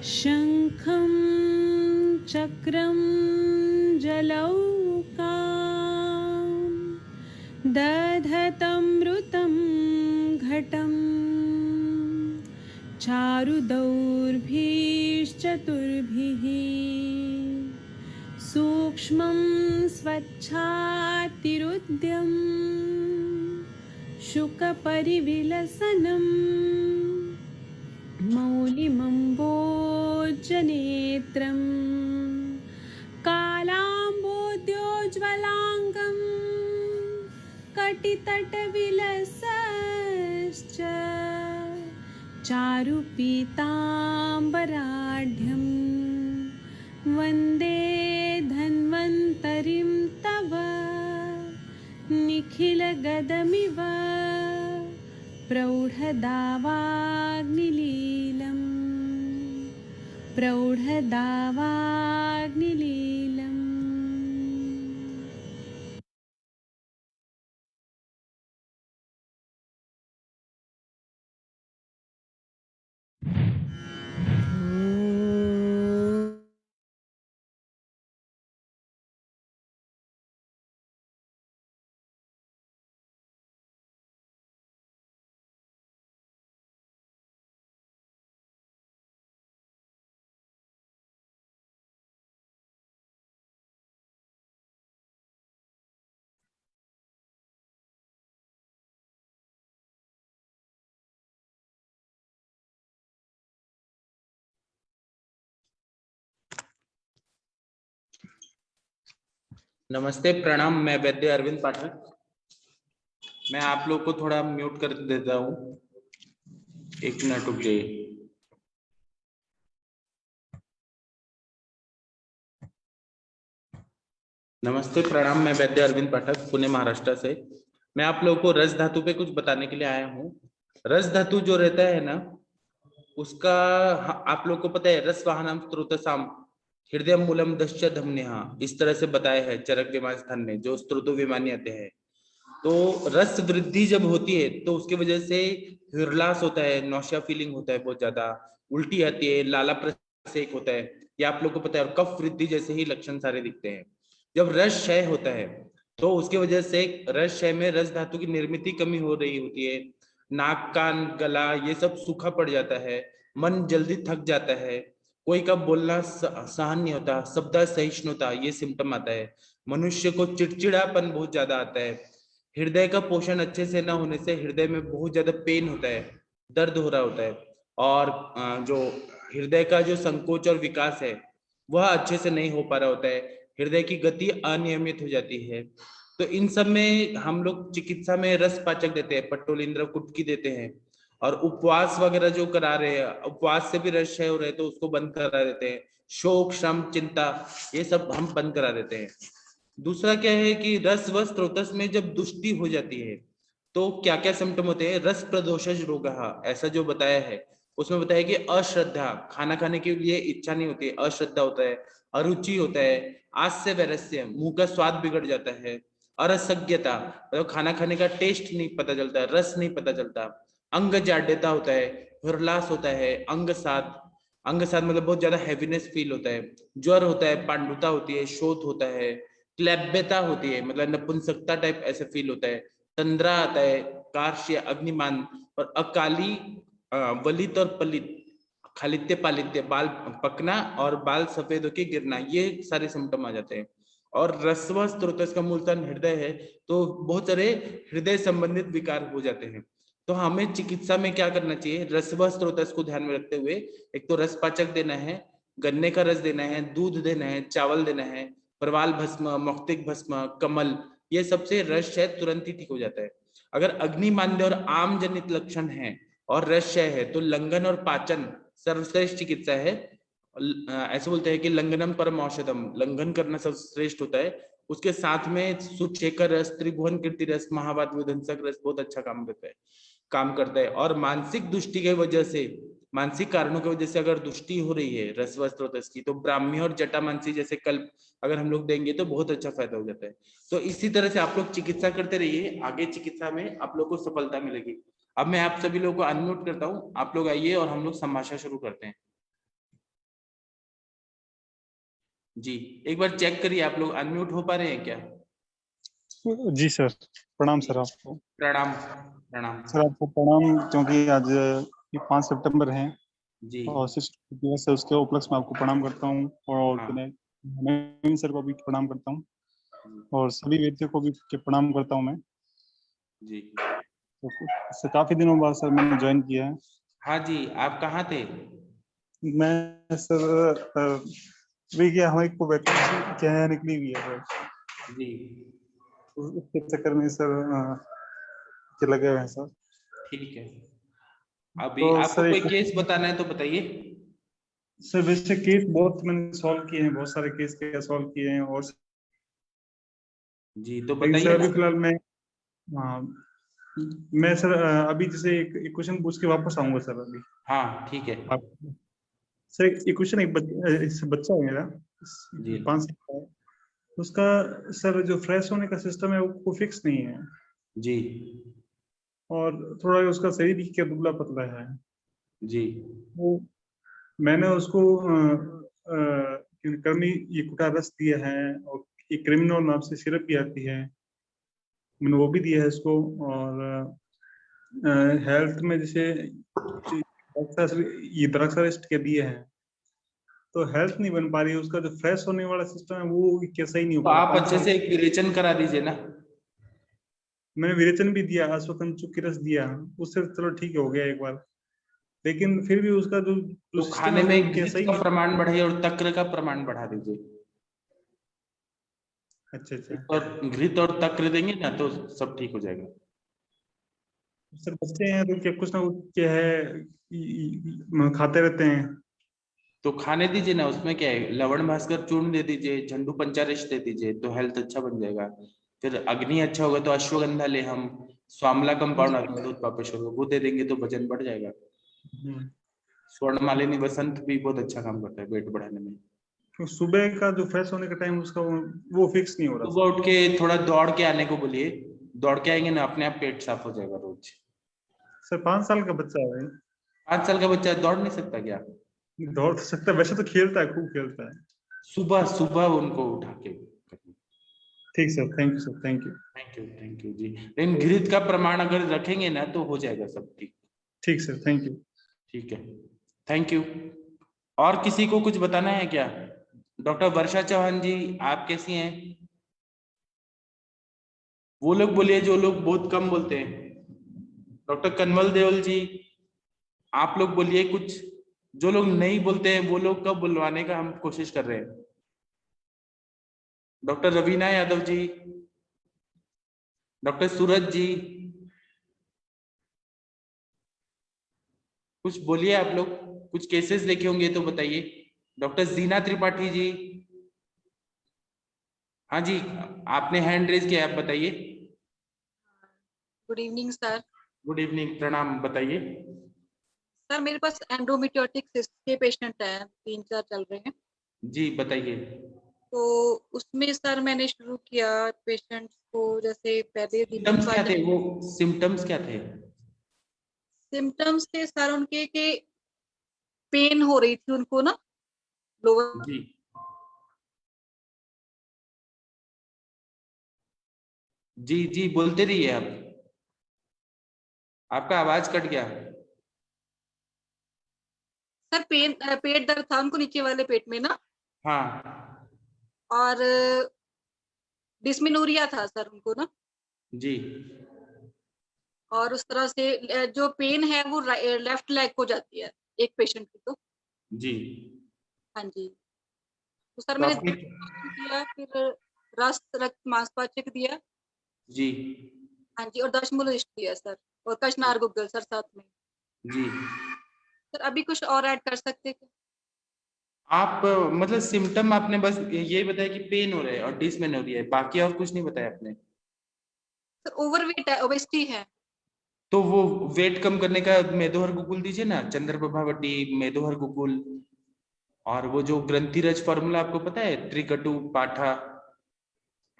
शंखं चक्रं जलौकां दधतमृतं घटं चारुदौर्भिश्चतुर्भिः सूक्ष्मं स्वच्छातिरुद्यं शुकपरिविलसनं मौलिमम्बोजनेत्रं कालाम्बोद्योज्ज्वलाङ्गं कटितटविलसश्च चारुपीताम्बराढ्यं वन्दे धन्वन्तरिं तव निखिलगदमिव प्रौढदावाग्निलीलम्। नमस्ते, प्रणाम। मैं वैद्य अरविंद पाठक। मैं आप लोग को थोड़ा म्यूट कर देता हूँ, 1 मिनट रुक जाइए। नमस्ते, प्रणाम। मैं वैद्य अरविंद पाठक, पुणे महाराष्ट्र से। मैं आप लोगों को रस धातु पे कुछ बताने के लिए आया हूँ। रस धातु जो रहता है ना, उसका आप लोग को पता है, रस वाहनम स्त्रोतसाम हृदय मूलम दश्च धमनिहा, इस तरह से बताया है चरक विमान स्थान में, जो स्त्रोतो विमानी आते हैं। तो रस वृद्धि जब होती है तो उसकी वजह से हिरलास होता है, नौशिया फीलिंग होता है, बहुत ज्यादा उल्टी आती है, लाला प्रसेक होता है, ये आप लोग को पता है। और कफ वृद्धि जैसे ही लक्षण सारे दिखते हैं। जब रस क्षय होता है तो उसकी वजह से रस क्षय में रस धातु की निर्मित कमी हो रही होती है। नाक, कान, गला ये सब सूखा पड़ जाता है। मन जल्दी थक जाता है। कोई का बोलना सहन नहीं होता, शब्द सहिष्णुता ये सिम्टम आता है। मनुष्य को चिड़चिड़ापन बहुत ज्यादा आता है। हृदय का पोषण अच्छे से ना होने से हृदय में बहुत ज्यादा पेन होता है, दर्द हो रहा होता है। और जो हृदय का जो संकोच और विकास है वह अच्छे से नहीं हो पा रहा होता है। हृदय की गति अनियमित हो जाती है। तो इन सब में हम लोग चिकित्सा में रस पाचक देते हैं, पट्टोलिंद्र कुटकी देते हैं। और उपवास वगैरह जो करा रहे हैं, उपवास से भी रस क्षय हो रहे हैं तो उसको बंद करा देते हैं। शोक, श्रम, चिंता ये सब हम बंद करा देते हैं। दूसरा क्या है कि रस व स्रोतस में जब दुष्टि हो जाती है तो क्या क्या सिम्टम होते हैं। रस प्रदोषज रोग, ऐसा जो बताया है उसमें बताया कि अश्रद्धा, खाना खाने के लिए इच्छा नहीं होती, अश्रद्धा होता है। अरुचि होता है। आस्य वैरस्य, मुंह का स्वाद बिगड़ जाता है। अरसज्ञता, मतलब खाना खाने का टेस्ट नहीं पता चलता, रस नहीं पता चलता। अंग जाड्यता होता है। हृलास होता है। अंग साथ मतलब बहुत ज्यादा हैवीनेस फील होता है। ज्वर होता है, पांडुता होती है, शोथ होता है, क्लैब्यता होती है, मतलब नपुंसकता टाइप ऐसे फील होता है। तंद्रा आता है, कार्श्य, अग्निमान और अकाली वलित और पलित, खालित्य पालित्य, बाल पकना और बाल सफेद होके गिरना, ये सारे सिम्टम आ जाते हैं। और रस्व स्त्रोत का मूलतन हृदय है तो बहुत सारे हृदय संबंधित विकार हो जाते हैं। तो हमें चिकित्सा में क्या करना चाहिए, रस्व स्त्रोत को ध्यान में रखते हुए एक तो रसपाचक देना है, गन्ने का रस देना है, दूध देना है, चावल देना है, प्रवाल भस्म, मौक्तिक भस्म, कमल, ये सबसे रस क्षय तुरंत ही ठीक हो जाता है। अगर अग्निमांद्य और आम जनित लक्षण है और रस क्षय है तो लंघन और पाचन सर्वश्रेष्ठ चिकित्सा है। ऐसे बोलते हैं कि लंघनम परम औषधम, लंघन करना सर्वश्रेष्ठ होता है। उसके साथ में सुचेकर रस, त्रिभुवन कीर्ति रस, महावात विध्वंसक रस बहुत अच्छा काम करता है। और मानसिक दुष्टि की वजह से, मानसिक कारणों की वजह से अगर दुष्टि हो रही है रसव स्त्रोत की, तो ब्राह्मी और जटामांसी जैसे कल्प अगर हम लोग देंगे तो बहुत अच्छा फायदा हो जाता है। तो इसी तरह से आप लोग चिकित्सा करते रहिए, आगे चिकित्सा में आप लोग को सफलता मिलेगी। अब मैं आप सभी लोगों को अनम्यूट करता हूँ, आप लोग आइए और हम लोग संभाषण शुरू करते हैं। जी, एक बार चेक करिए, आप लोग अनम्यूट हो पा रहे हैं क्या? जी सर, प्रणाम सर आपको। प्रणाम प्रणाम। सर आपको प्रणाम, क्योंकि आज ये 5 सितंबर है जी और शिशु दिवस है, उसके उपलक्ष्य में आपको प्रणाम करता हूँ और हाँ नवीन सर को भी प्रणाम करता हूँ और सभी व्यक्तियों को भी के प्रणाम करता हूँ मैं। जी। तो इससे काफी दिनों बाद सर मैंने ज्वाइन किया है। हाँ जी, आप कहाँ थे? मैं सर भी क्या हमारी को क्या है निकली हुई है सर, जी तो उसके चक्कर में सर के लगे हुए हैं सर। ठीक है। अभी तो आपको सर कोई एक केस बताना है तो बताइए। सर वैसे केस बहुत मैंने सॉल्व किए हैं, बहुत सारे केस के सॉल्व किए हैं और जी तो लेकिन सर बताइए अभी ना। फिलहाल हाँ, मैं सर अभी जैसे एक क्वेश्चन पूछ के वापस आऊंगा सर अभी हाँ ठीक है। आप। सर एक क्वेश्चन, बच्चा है मेरा, जी 5 साल का है, उसका सर जो फ्रेश होने का सिस्टम है वो फिक्स नहीं है जी और थोड़ा उसका शरीर भी क्या दुबला पतला है। जी वो मैंने उसको कर्मी ये कुटा रस दिया है और एक क्रिमिनल नाम से सिरप भी आती है, मैंने वो भी दिया है इसको। और हेल्थ में जैसे ये द्राक्षा रेस्ट के दिए हैं, तो हेल्थ नहीं बन पा रही है, उसका जो फ्रेश होने वाला सिस्टम है वो कैसा ही नहीं हो तो पा रहा आप 5 अच्छे साल। से एक विरेचन करा दीजिए ना। मैंने विरेचन भी दिया, अश्वगंधा की रस दिया, उससे चलो ठीक हो गया एक बार, लेकिन फिर भी उसका जो जो तो सिस्टम खाने है वो में कैसा घृत ही का नहीं। प्रमाण बढ़ाइए और तक्र का प्रमाण बढ़ा दीजिए। अच्छा अच्छा। और घृत और तक्र देंगे ना तो सब ठीक हो जाएगा। सर बच्चे हैं तो क्या कुछ ना कुछ क्या है खाते रहते हैं। तो खाने दीजिए ना, उसमें क्या है, लवण भास्कर चूर्ण दे दीजिए, झंडू पंचारिष्ट दे दीजिए, तो हेल्थ अच्छा बन जाएगा। फिर अग्नि अच्छा होगा तो अश्वगंधा ले हम, स्वामला कंपाउंड आता है दूध पापेश्वर का, वो दे देंगे तो वजन बढ़ जाएगा। हम्म। स्वर्ण मालिनी वसंत भी बहुत अच्छा काम करता है वेट बढ़ाने में। तो सुबह का जो फ्रेश होने का टाइम उसका वो फिक्स नहीं हो रहा सुबह सर। उठ के थोड़ा दौड़ के आने को बोलिए, दौड़ के आएंगे ना अपने आप पेट साफ हो जाएगा रोज। सर 5 साल का बच्चा है, 5 साल का बच्चा दौड़ नहीं सकता क्या? दौड़ तो सकता है, वैसे तो खेलता है, खूब खेलता है। सुबह सुबह उनको उठा के। ठीक sir, thank you sir, thank you. Thank you ji. लेकिन घृत का प्रमाण अगर रखेंगे ना तो हो जाएगा सब ठीक। ठीक सर, थैंक यू। ठीक है, थैंक यू। और किसी को कुछ बताना है क्या? डॉक्टर वर्षा चौहान जी, आप कैसी हैं? वो लोग बोलिए जो लोग बहुत कम बोलते हैं। डॉक्टर कन्वल देओल जी, आप लोग बोलिए कुछ। जो लोग नहीं बोलते हैं वो लोग कब बुलवाने का हम कोशिश कर रहे हैं। डॉक्टर रवीना यादव जी, डॉक्टर सूरज जी, कुछ बोलिए आप लोग। कुछ केसेस देखे होंगे तो बताइए। डॉक्टर जीना त्रिपाठी जी, हाँ जी, आपने हैंड रेज किया, आप बताइए। Good evening sir. Good evening, प्रणाम, बताइए। सर मेरे पास एंडोमेट्रियोटिक सिस्ट के पेशेंट हैं, 3-4 चल रहे हैं। जी बताइए। तो उसमें सर मैंने शुरू किया पेशेंट्स को, जैसे पहले दिन सिम्टम्स क्या थे, वो सिम्टम्स क्या थे? सिम्टम्स थे सर उनके कि पेन हो रही थी उनको ना, लोअर। जी जी जी बोलते रहिए आप, आपका आवाज कट गया। सर पेट दर्द था उनको नीचे वाले पेट में ना, हाँ और डिस्मेनोरिया था सर उनको ना, जी और उस तरह से जो पेन है वो लेफ्ट लेग को जाती है एक पेशेंट की तो। जी। हाँ जी। तो सर तो मैंने आपने दिया, फिर रक्त मांसपाचक दिया। जी हाँ जी, और दशमूलस्ट दिया सर, और कचनार गुग्गल सर साथ में। जी सर अभी कुछ और ऐड कर सकते हैं क्या? आप मतलब सिम्टम आपने बस ये बताया कि पेन हो रहा है और डिसमेनोरिया है, बाकी और कुछ नहीं बताया आपने? सर ओवरवेट है, ओबेसिटी है। तो वो वेट कम करने का मेदोहर गुकुल दीजिए ना, चंद्र प्रभावती मेदोहर गुकुल। और वो जो ग्रंथिरज फॉर्मूला आपको पता है, त्रिकटु पाठा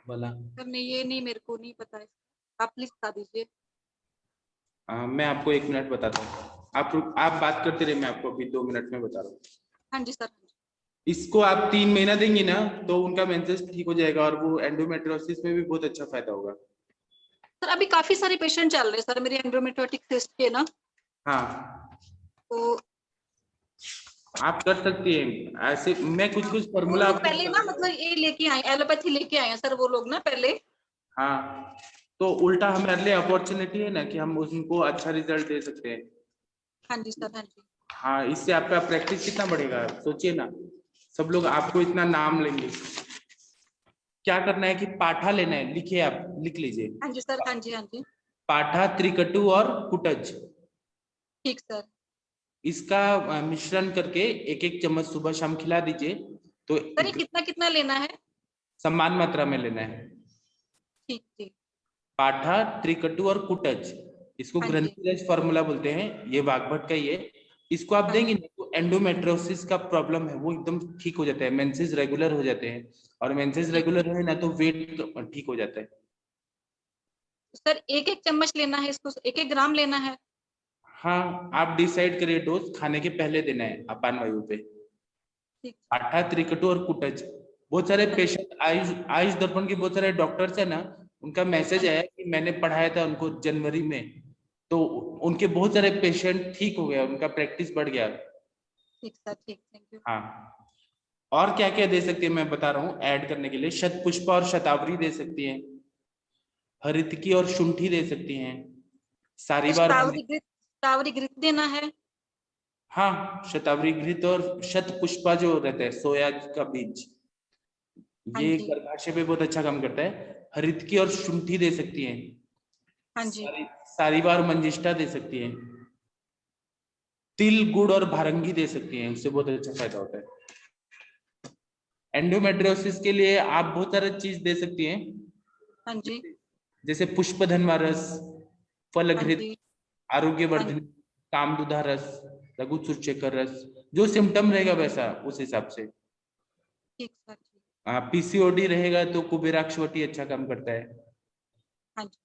वाला? सर नहीं, ये नहीं, मेरे को नहीं पता है, आप प्लीज बता दीजिए। मैं आपको 1 मिनट बताता हूँ। आप बात करते रहे, मैं आपको अभी 2 मिनट में बता रहा हूँ। हाँ जी सर, हाँ जी। इसको आप 3 महीना देंगी ना तो उनका मेंसेस ठीक हो जाएगा और वो एंडोमेट्रियोसिस में भी बहुत अच्छा फायदा होगा। सर अभी काफी सारे पेशेंट चल रहे हैं सर मेरे एंडोमेट्रियोटिक सिस्ट के ना, हाँ तो आप कर सकती हैं ऐसे। मैं कुछ कुछ वो फॉर्मूला लोग आपको पहले ना मतलब ये लेके आए, एलोपैथी लेके आए हैं सर वो लोग ना पहले। हाँ तो उल्टा हमारे लिए अपॉर्चुनिटी है ना कि हम उनको अच्छा रिजल्ट दे सकते हैं। हाँ जी सर, हाँ जी। हाँ इससे आपका प्रैक्टिस कितना बढ़ेगा सोचिए ना, सब लोग आपको इतना नाम लेंगे। क्या करना है कि पाठा लेना है, लिखिए आप लिख लीजिए। हाँ जी सर, हाँ जी, हाँ जी। पाठा, त्रिकटु और कुटज, ठीक सर। इसका मिश्रण करके एक एक चम्मच सुबह शाम खिला दीजिए। तो सर ये कितना कितना लेना है? समान मात्रा में लेना है। ठीक ठीक। पाठा, त्रिकटु और कुटज, इसको हाँ जी, ग्रंथिरज फॉर्मूला बोलते हैं, ये वाग्भट का ही है। इसको आप हाँ देंगे जी। ना तो एंडोमेट्रोसिस का प्रॉब्लम है वो एकदम ठीक हो जाता है, मेंसेस रेगुलर हो जाते हैं, और मेंसेस ठीक रेगुलर है ना तो वेट ठीक हो जाता है। सर एक एक चम्मच लेना है इसको, एक एक ग्राम लेना है? हाँ आप डिसाइड करिए, डोज खाने के पहले देना है अपान वायु पे। ठीक। पाठा, त्रिकटु और कुटज। बहुत सारे हाँ जी, पेशेंट आयुष आयुष दर्पण के बहुत सारे डॉक्टर्स है ना, उनका मैसेज हाँ आया जी। कि मैंने पढ़ाया था उनको जनवरी में, तो उनके बहुत सारे पेशेंट ठीक हो गया, उनका प्रैक्टिस बढ़ गया। ठीक सर, ठीक, थैंक यू। हाँ और क्या क्या दे सकती है मैं बता रहा हूँ ऐड करने के लिए। शतपुष्प और शतावरी दे सकती हैं, हरितकी और शुंठी दे सकती हैं, तो सारीबार शतावरी घृत देना है? हाँ शतावरी घृत और शतपुष्पा जो रहता है सोया का बीज, हाँ ये जी, गर्भाशय पे बहुत अच्छा काम करता है। हरितकी और शुंठी दे सकती हैं, हाँ जी। सारीबार मंजिष्ठा दे सकती हैं, तिल गुड़ और भारंगी दे सकती हैं, उससे बहुत अच्छा फायदा होता है। एंडोमेट्रियोसिस के लिए आप बहुत सारी चीज दे सकती हैं, हाँ जी, जैसे पुष्पधन्वा रस, हाँ फलघृत, जी, हाँ आरोग्यवर्धन, जी। कामदुधा रस, लघु चेकर रस, जो सिम्टम रहेगा वैसा उस हिसाब से। ठीक सर, ठीक। पीसीओडी रहेगा तो कुबेराक्षवटी अच्छा काम करता है। हाँ जी।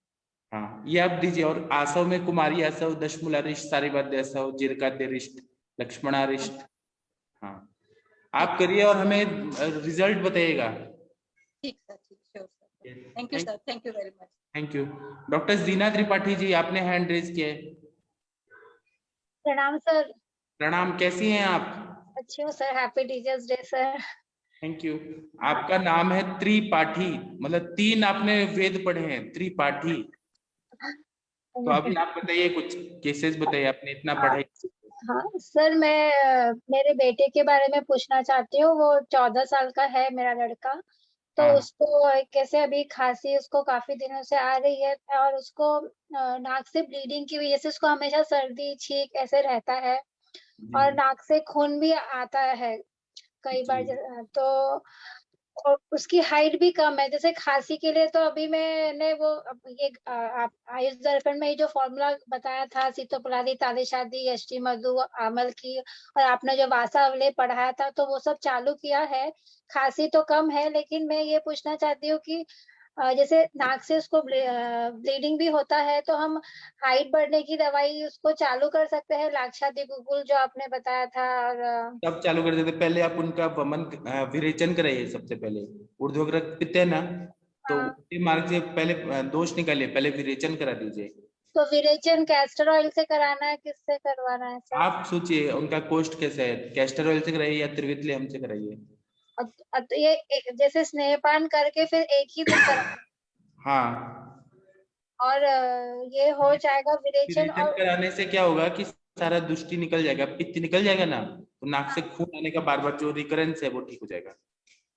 हाँ ये आप दीजिए। और आसव में कुमारी आसव, दशमूलारिष्ट, सारीवाद्य आसव, जीर्घाद्यरिष्ट, हाँ लक्ष्मणारिष्ट। जी, हाँ ठीक आप सर। करिए और हमें रिजल्ट बताइएगा। ठीक सर, ठीक, sure sir. Thank you sir, thank you very much. Thank you. Doctor Jeena Tripathi ji आपने हैंड रेज किया है। प्रणाम सर। प्रणाम, कैसी हैं आप? अच्छी हूँ sir, happy teachers day sir. Thank you. आपका नाम है त्रिपाठी, मतलब 3 आपने वेद पढ़े हैं, त्रिपाठी। तो अभी आप बताइए, कुछ केसेस बताइए, आपने इतना हाँ पढ़ाई। हाँ सर, मैं मेरे बेटे के बारे में पूछना चाहती हूँ। वो 14 साल का है मेरा लड़का। तो हाँ उसको कैसे अभी खांसी उसको काफी दिनों से आ रही है, और उसको नाक से ब्लीडिंग की वजह से उसको हमेशा सर्दी छींक ऐसे रहता है, जी और नाक से खून भी आता है कई बार। जी तो और उसकी हाइट भी कम है। जैसे खांसी के लिए तो अभी मैंने वो ये आप आयुष दर्पण में ये जो फॉर्मूला बताया था, सीतोपलादी, तालीशादी, यष्टि मधु, आमल की, और आपने जो वासावले पढ़ाया था, तो वो सब चालू किया है। खांसी तो कम है, लेकिन मैं ये पूछना चाहती हूँ कि जैसे नाक से उसको ब्लीडिंग भी होता है, तो हम हाइट बढ़ने की दवाई उसको चालू कर सकते हैं, लाक्षादी गुगुल जो आपने बताया था। और तब चालू कर देते, पहले आप उनका वमन विरेचन कराइए सबसे पहले। ऊर्ध्वक रक्तपित्त है ना, तो हाँ, उसके मार्ग से पहले दोष निकालिए, पहले विरेचन करा दीजिए। तो विरेचन कैस्टर ऑयल से कराना है, किससे करवाना है सर? आप सोचिए उनका कोस्ट कैसा है, कैस्टर ऑयल से कराइए या त्रिवितलेयम से कराइए। तो ये जैसे स्नेहपान करके फिर एक ही दिन करा, हाँ और ये हो जाएगा विरेचन। विरेचन और कराने से क्या होगा कि सारा दुष्टि निकल जाएगा, पित्त निकल जाएगा ना, तो नाक से हाँ, खून आने का बार बार जो रिकरेंस है वो ठीक हो जाएगा।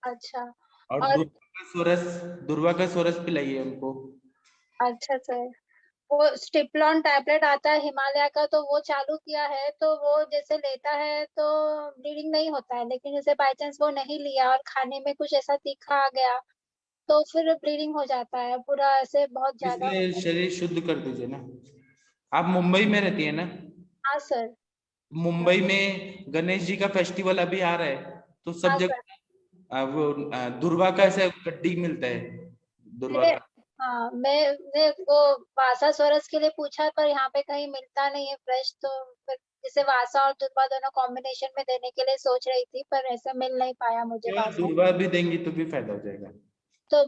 अच्छा। और और दुर्वा का सोरस पिलाइए उनको। अच्छा सर, वो स्टिप्लॉन टैबलेट आता है हिमालय का, तो वो चालू किया है। तो वो जैसे लेता है तो ब्लीडिंग नहीं होता है, लेकिन जैसे बाई चांस वो नहीं लिया और खाने में कुछ ऐसा तीखा आ गया, तो फिर ब्लीडिंग हो जाता है पूरा, ऐसे बहुत ज्यादा इसलिए होता है। शरीर शुद्ध कर दीजिए ना। आप मुंबई में रहती है ना? हाँ सर। मुंबई में गणेश जी का फेस्टिवल अभी आ रहा है, तो सब हाँ सर। जगह वो दुर्वा का ऐसा गड्डी मिलता है, दुर्वा मेरे का। हाँ, मैं वो वासा स्वरस के लिए पूछा पर यहाँ पे कहीं मिलता नहीं है फ्रेश, तो फिर जैसे वासा और दुर्वा दोनों कॉम्बिनेशन में देने के लिए सोच रही थी, पर ऐसा मिल नहीं पाया मुझे केवल वासा। दुर्वा भी देंगी तो भी फायदा हो जाएगा। तो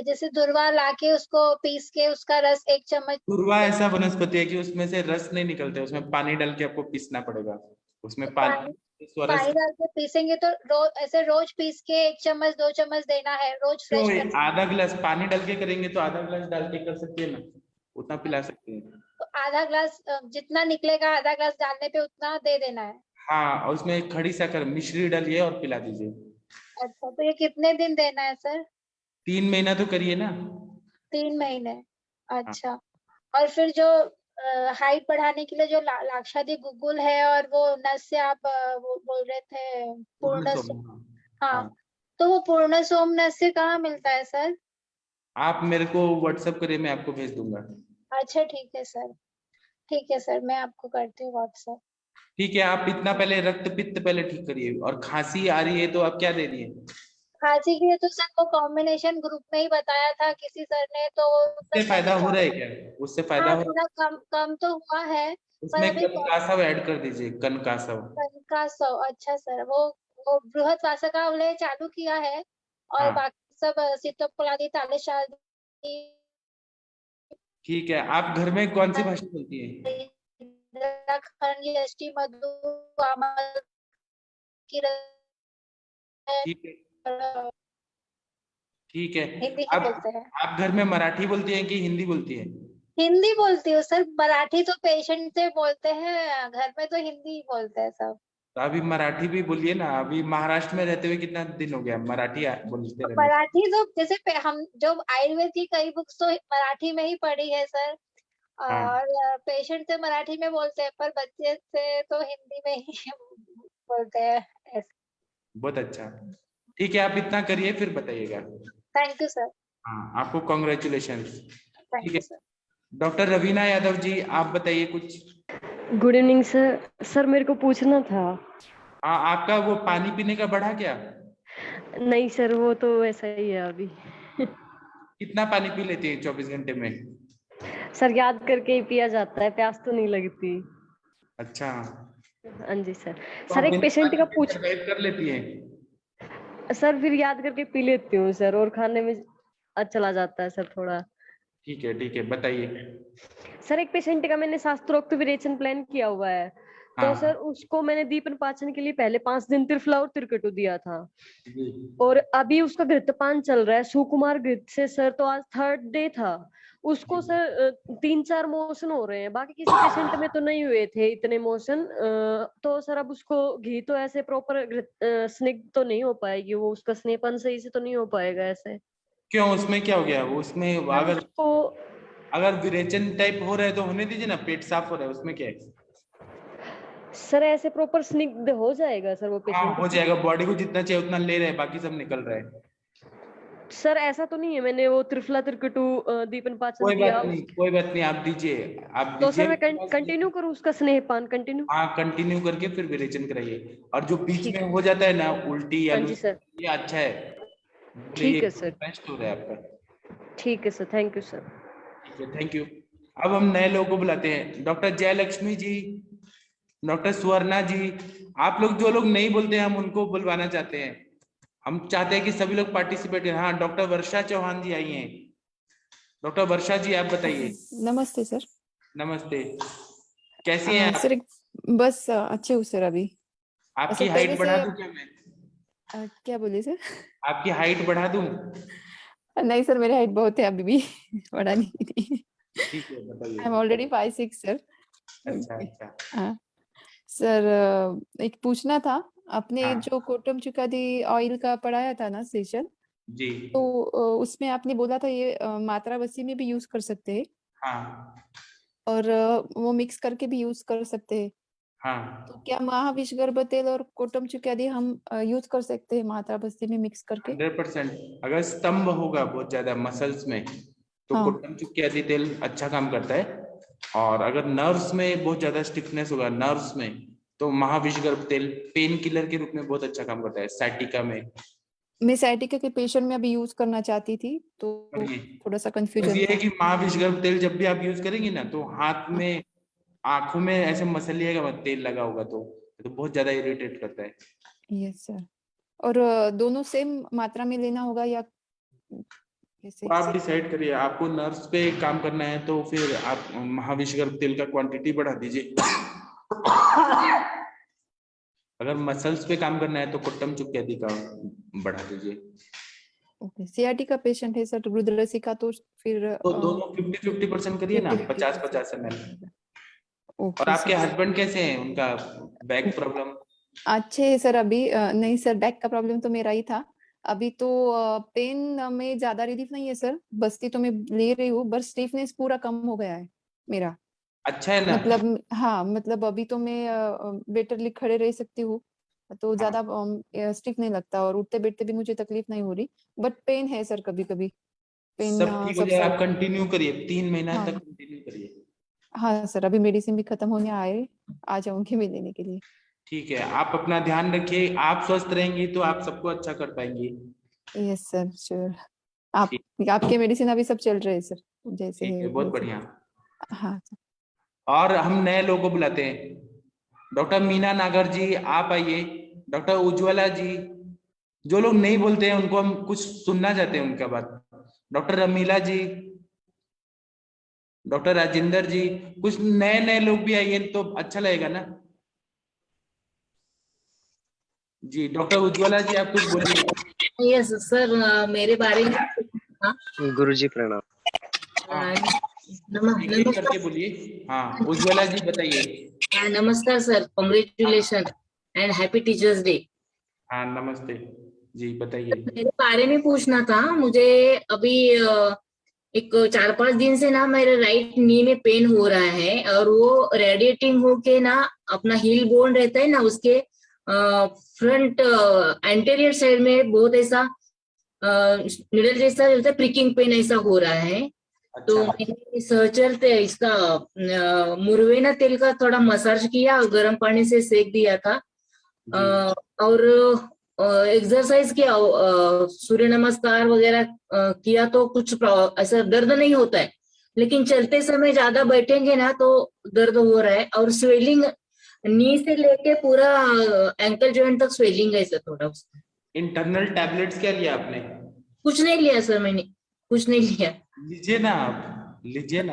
जैसे दुर्वा लाके उसको पीस के उसका रस 1 चम्मच। दुर्वा ऐसा वनस्पति है कि उसमें से रस नहीं निकलते, उसमें पानी डाल के आपको पीसना पड़ेगा। उसमें पानी स्वरस पानी डाल के पीसेंगे तो ऐसे रोज पीस के 1 चम्मच 2 चम्मच देना है, रोज तो फ्रेश कर। आधा गिलास पानी डाल के करेंगे तो आधा गिलास डाल के कर सकते हैं ना, उतना पिला सकते हैं। तो आधा ग्लास जितना निकलेगा आधा ग्लास डालने पे उतना दे देना है। हाँ, और उसमें खड़ी शक्कर मिश्री डालिए और पिला दीजिए। अच्छा, तो ये कितने दिन देना है सर? 3 महीना तो करिए ना। 3 महीने। हाँ, अच्छा। और फिर जो हाइट बढ़ाने के लिए जो लाक्षादी गुगुल है और वो नस से आप वो बोल रहे थे पूर्ण पूर्ण सोम, हाँ, हाँ। तो वो पूर्ण सोम नस से कहाँ मिलता है सर? आप मेरे को व्हाट्सएप करिए, मैं आपको भेज दूंगा। अच्छा ठीक है सर, ठीक है सर, मैं आपको करती हूँ व्हाट्सएप। ठीक है, आप इतना पहले रक्त पित्त पहले ठीक करिए, और खांसी आ रही है तो आप क्या दे रही है? खांसी के लिए तो सर वो कॉम्बिनेशन ग्रुप में ही बताया था किसी सर ने, तो उससे सर फायदा मैंने हो रहा है क्या? उससे फायदा हाँ हो रहा थोड़ा कम कम तो हुआ है, है? पर उसमें अभी कनकासव ऐड कर दीजिए, कनकासव। का 100। अच्छा सर, वो बृहत वासकावलय चालू किया है और हाँ, बाकी सब सीतोपलादी तालेशादी ठीक है। आप घर में कौन सी भाषा बोलती है? खंड यष्टि मधु आमल की ठीक है, ठीक है। हिंदी ही आप बोलते हैं। आप घर में मराठी बोलती हैं कि हिंदी बोलती है? हिंदी बोलती हूँ सर, मराठी तो पेशेंट से बोलते हैं, घर में तो हिंदी ही बोलते हैं सब। तो अभी मराठी भी बोलिए ना। अभी महाराष्ट्र में रहते हुए कितना दिन हो गया मराठी बोलते रहने? मराठी तो जैसे हम जो आयुर्वेद की कई बुक्स तो मराठी में ही पढ़ी है सर, हाँ, और पेशेंट से मराठी में बोलते हैं, पर बच्चे से तो हिंदी में ही बोलते हैं ऐसे। बहुत अच्छा। ठीक है, आप इतना करिए फिर बताइएगा। Thank you sir. हाँ, आपको कॉन्ग्रेचुलेशन। थैंक ठीक यू है, सर। डॉक्टर रवीना यादव जी, आप बताइए कुछ। Good evening sir. सर मेरे को पूछना था। हाँ, आपका वो पानी पीने का बढ़ा क्या? नहीं सर, वो तो वैसा ही है अभी। कितना पानी पी लेती है 24 घंटे में? सर याद करके ही पिया जाता है, प्यास तो नहीं लगती। अच्छा, हाँ जी सर। तो सर आप एक बिना पेशेंट पानी का के सर्वाइव कर लेती है? सर फिर याद करके पी लेती हूँ सर, और खाने में चला जाता है सर थोड़ा। ठीक है, ठीक है, बताइए। सर एक पेशेंट का मैंने शास्त्रोक्त विरेचन प्लान किया हुआ है, तो हाँ सर उसको मैंने दीपन पाचन के लिए पहले 5 दिन त्रिफला और त्रिकटु दिया था, जी। और अभी उसका घृतपान चल रहा है सुकुमार घृत से सर, तो आज 3rd डे था। उसको सर 3-4 मोशन हो रहे हैं, बाकी किसी पेशेंट में तो नहीं हुए थे इतने मोशन। तो सर अब उसको घी तो ऐसे प्रॉपर स्निग्ध तो नहीं हो पाएगी, वो उसका स्नेहपन सही से तो नहीं हो पाएगा ऐसे। क्यों, उसमें क्या हो गया? वो उसमें सर अगर उसको अगर विरेचन टाइप हो रहा है तो होने दीजिए ना, पेट साफ हो रहा है, उसमें क्या है? सर ऐसे प्रॉपर स्निग्ध हो जाएगा सर वो हाँ, पेशेंट? हो जाएगा। बॉडी को जितना चाहिए उतना ले रहे हैं, बाकी सब निकल रहा है। सर ऐसा तो नहीं है, मैंने वो त्रिफला त्रिकटु दीपन पाचन कोई दिया बात नहीं, कोई बात नहीं, आप दीजिए, आप तो दीजिए। सर मैं कंटिन्यू करूँ उसका स्नेहपान कंटिन्यू? हाँ, कंटिन्यू करके फिर विरेचन कराइए। और जो बीच ठीक में है। हो जाता है ना उल्टी या हाँ जी सर। ये अच्छा है, बोले ये ठीक है सर। बेस्ट हो रहा है आपका। ठीक है सर, थैंक यू सर। ठीक है, थैंक यू। अब हम नए लोगों को बुलाते हैं। डॉक्टर जयलक्ष्मी जी, डॉक्टर सुवर्णा जी, आप लोग जो लोग नहीं बोलते हैं हम उनको बुलवाना चाहते हैं। हम चाहते हैं कि सभी लोग पार्टिसिपेट करें। हाँ, डॉक्टर वर्षा चौहान जी आई हैं। डॉक्टर वर्षा जी, आप बताइए। नमस्ते सर। नमस्ते, कैसी हैं आप? सर बस अच्छे हूँ सर। अभी आपकी ऐसे हाइट पहले बढ़ा से दूं क्या मैं? क्या बोले सर? आपकी हाइट बढ़ा दूं? नहीं सर, मेरी हाइट बहुत है अभी भी बढ़ा नहीं थी। ठीक है, बताइए। I am already 5'6" sir. अच्छा, अच्छा। हाँ सर, एक पूछना था। आपने हाँ जो कोटम चुकादी ऑयल का पढ़ाया था ना सेशन, जी। तो उसमें आपने बोला था ये मात्रा बस्ती में भी यूज कर सकते हैं, हाँ और वो मिक्स करके भी यूज कर सकते हैं। हाँ, तो क्या महाविषगर्भ तेल और कोटम चुक्यादी हम यूज कर सकते हैं मात्रा बस्ती में मिक्स करके? 100%। अगर स्तंभ होगा बहुत ज्यादा मसल्स में तो हाँ कुट्टम चुक्की तेल अच्छा काम करता है। और अगर नर्व्स में बहुत ज्यादा स्टिफनेस होगा नर्व्स में, तो महाविषगर्भ तेल पेन किलर के रूप में बहुत अच्छा काम करता है, साइटिका में। मैं sciatica के पेशेंट में अभी यूज करना चाहती थी, तो करिए। थोड़ा सा बस कंफ्यूजन ये था। है कि महाविषगर्भ तेल जब भी आप यूज करेंगे ना, तो हाथ में, आंखों में ऐसे मसलिएगा मत, तेल लगा होगा तो बहुत ज्यादा इरिटेट करता है। Yes sir. और दोनों सेम मात्रा में लेना होगा या कैसे? तो आप डिसाइड करिए, आपको नर्व्स पे काम करना है तो फिर आप महाविषगर्भ तेल का क्वांटिटी बढ़ा दीजिए। अगर मसल्स पे काम करना है तो कुट्टम चुक्यादी का बढ़ा दीजिए। ओके, sciatica पेशेंट है सर, रुद्रसी का, तो फिर तो दोनों 50-50% करिए ना, 50-50 ml। और ओके आपके सर। हस्बैंड कैसे हैं, उनका बैक प्रॉब्लम? अच्छे है सर अभी। नहीं सर, बैक का प्रॉब्लम तो मेरा ही था। अभी तो पेन में ज्यादा रिलीफ नहीं है सर, बस्ती तो मैं ले रही हूँ, बस स्टिफनेस पूरा कम हो गया है मेरा। अच्छा है ना? मतलब हाँ, मतलब अभी तो मैं बेटरली खड़े रह सकती हूँ, तो ज्यादा स्टिफ नहीं लगता, और उठते बैठते भी मुझे तकलीफ नहीं हो रही, बट पेन है सर कभी कभी। पेन सब ठीक हो सब जाए, साइड। आप कंटिन्यू करिए, 3 महीना हाँ तक कंटिन्यू करिए। हाँ सर, अभी मेडिसिन भी खत्म होने आए, आ जाऊंगी मैं लेने के लिए। ठीक है, आप अपना ध्यान रखिए, आप स्वस्थ रहेंगी तो आप सबको अच्छा कर पाएंगी। Yes sir, sure. आप ठीक, आपके मेडिसिन अभी सब चल रहे हैं सर, जैसे ठीक है है, बहुत वैसे। बढ़िया। हाँ सर। और हम नए लोगों को बुलाते हैं। डॉक्टर मीना नागर जी, आप आइए। डॉक्टर उज्ज्वला जी, जो लोग नहीं बोलते हैं उनको हम कुछ सुनना चाहते हैं उनका बात। डॉक्टर रमीला जी, डॉक्टर राजेंद्र जी, कुछ नए नए लोग भी आइए तो अच्छा लगेगा ना। जी डॉक्टर उज्ज्वला जी, आप कुछ बोलिए। यस सर, मेरे बारे में हाँ, गुरुजी प्रणाम। हाँ, एक एक नमस्कार। करके बोलिए। हाँ उज्ज्वला जी बताइए। नमस्कार sir, congratulation and happy teachers day. हाँ नमस्ते जी, बताइए। मेरे बारे में पूछना था मुझे। अभी एक 4-5 दिन से ना मेरे राइट नी में पेन हो रहा है, और वो रेडिएटिंग होके ना अपना हील बोन रहता है ना, उसके फ्रंट एंटीरियर साइड में बहुत ऐसा निडल जैसा रहता है, प्रिकिंग पेन ऐसा हो रहा है। तो अच्छा, मैंने सर्चर इसका मुरवेना तेल का थोड़ा मसाज किया और गर्म पानी से सेक दिया था, जी और एक्सरसाइज किया, सूर्य नमस्कार वगैरह किया, तो कुछ ऐसा दर्द नहीं होता है। लेकिन चलते समय ज्यादा बैठेंगे ना तो दर्द हो रहा है, और स्वेलिंग नी से लेके पूरा एंकल जॉइंट तक स्वेलिंग है सर थोड़ा उसका। इंटरनल टैबलेट्स क्या लिया आपने? कुछ नहीं लिया सर, मैंने कुछ नहीं लिया। लीजिए ना, आप लीजिए ना।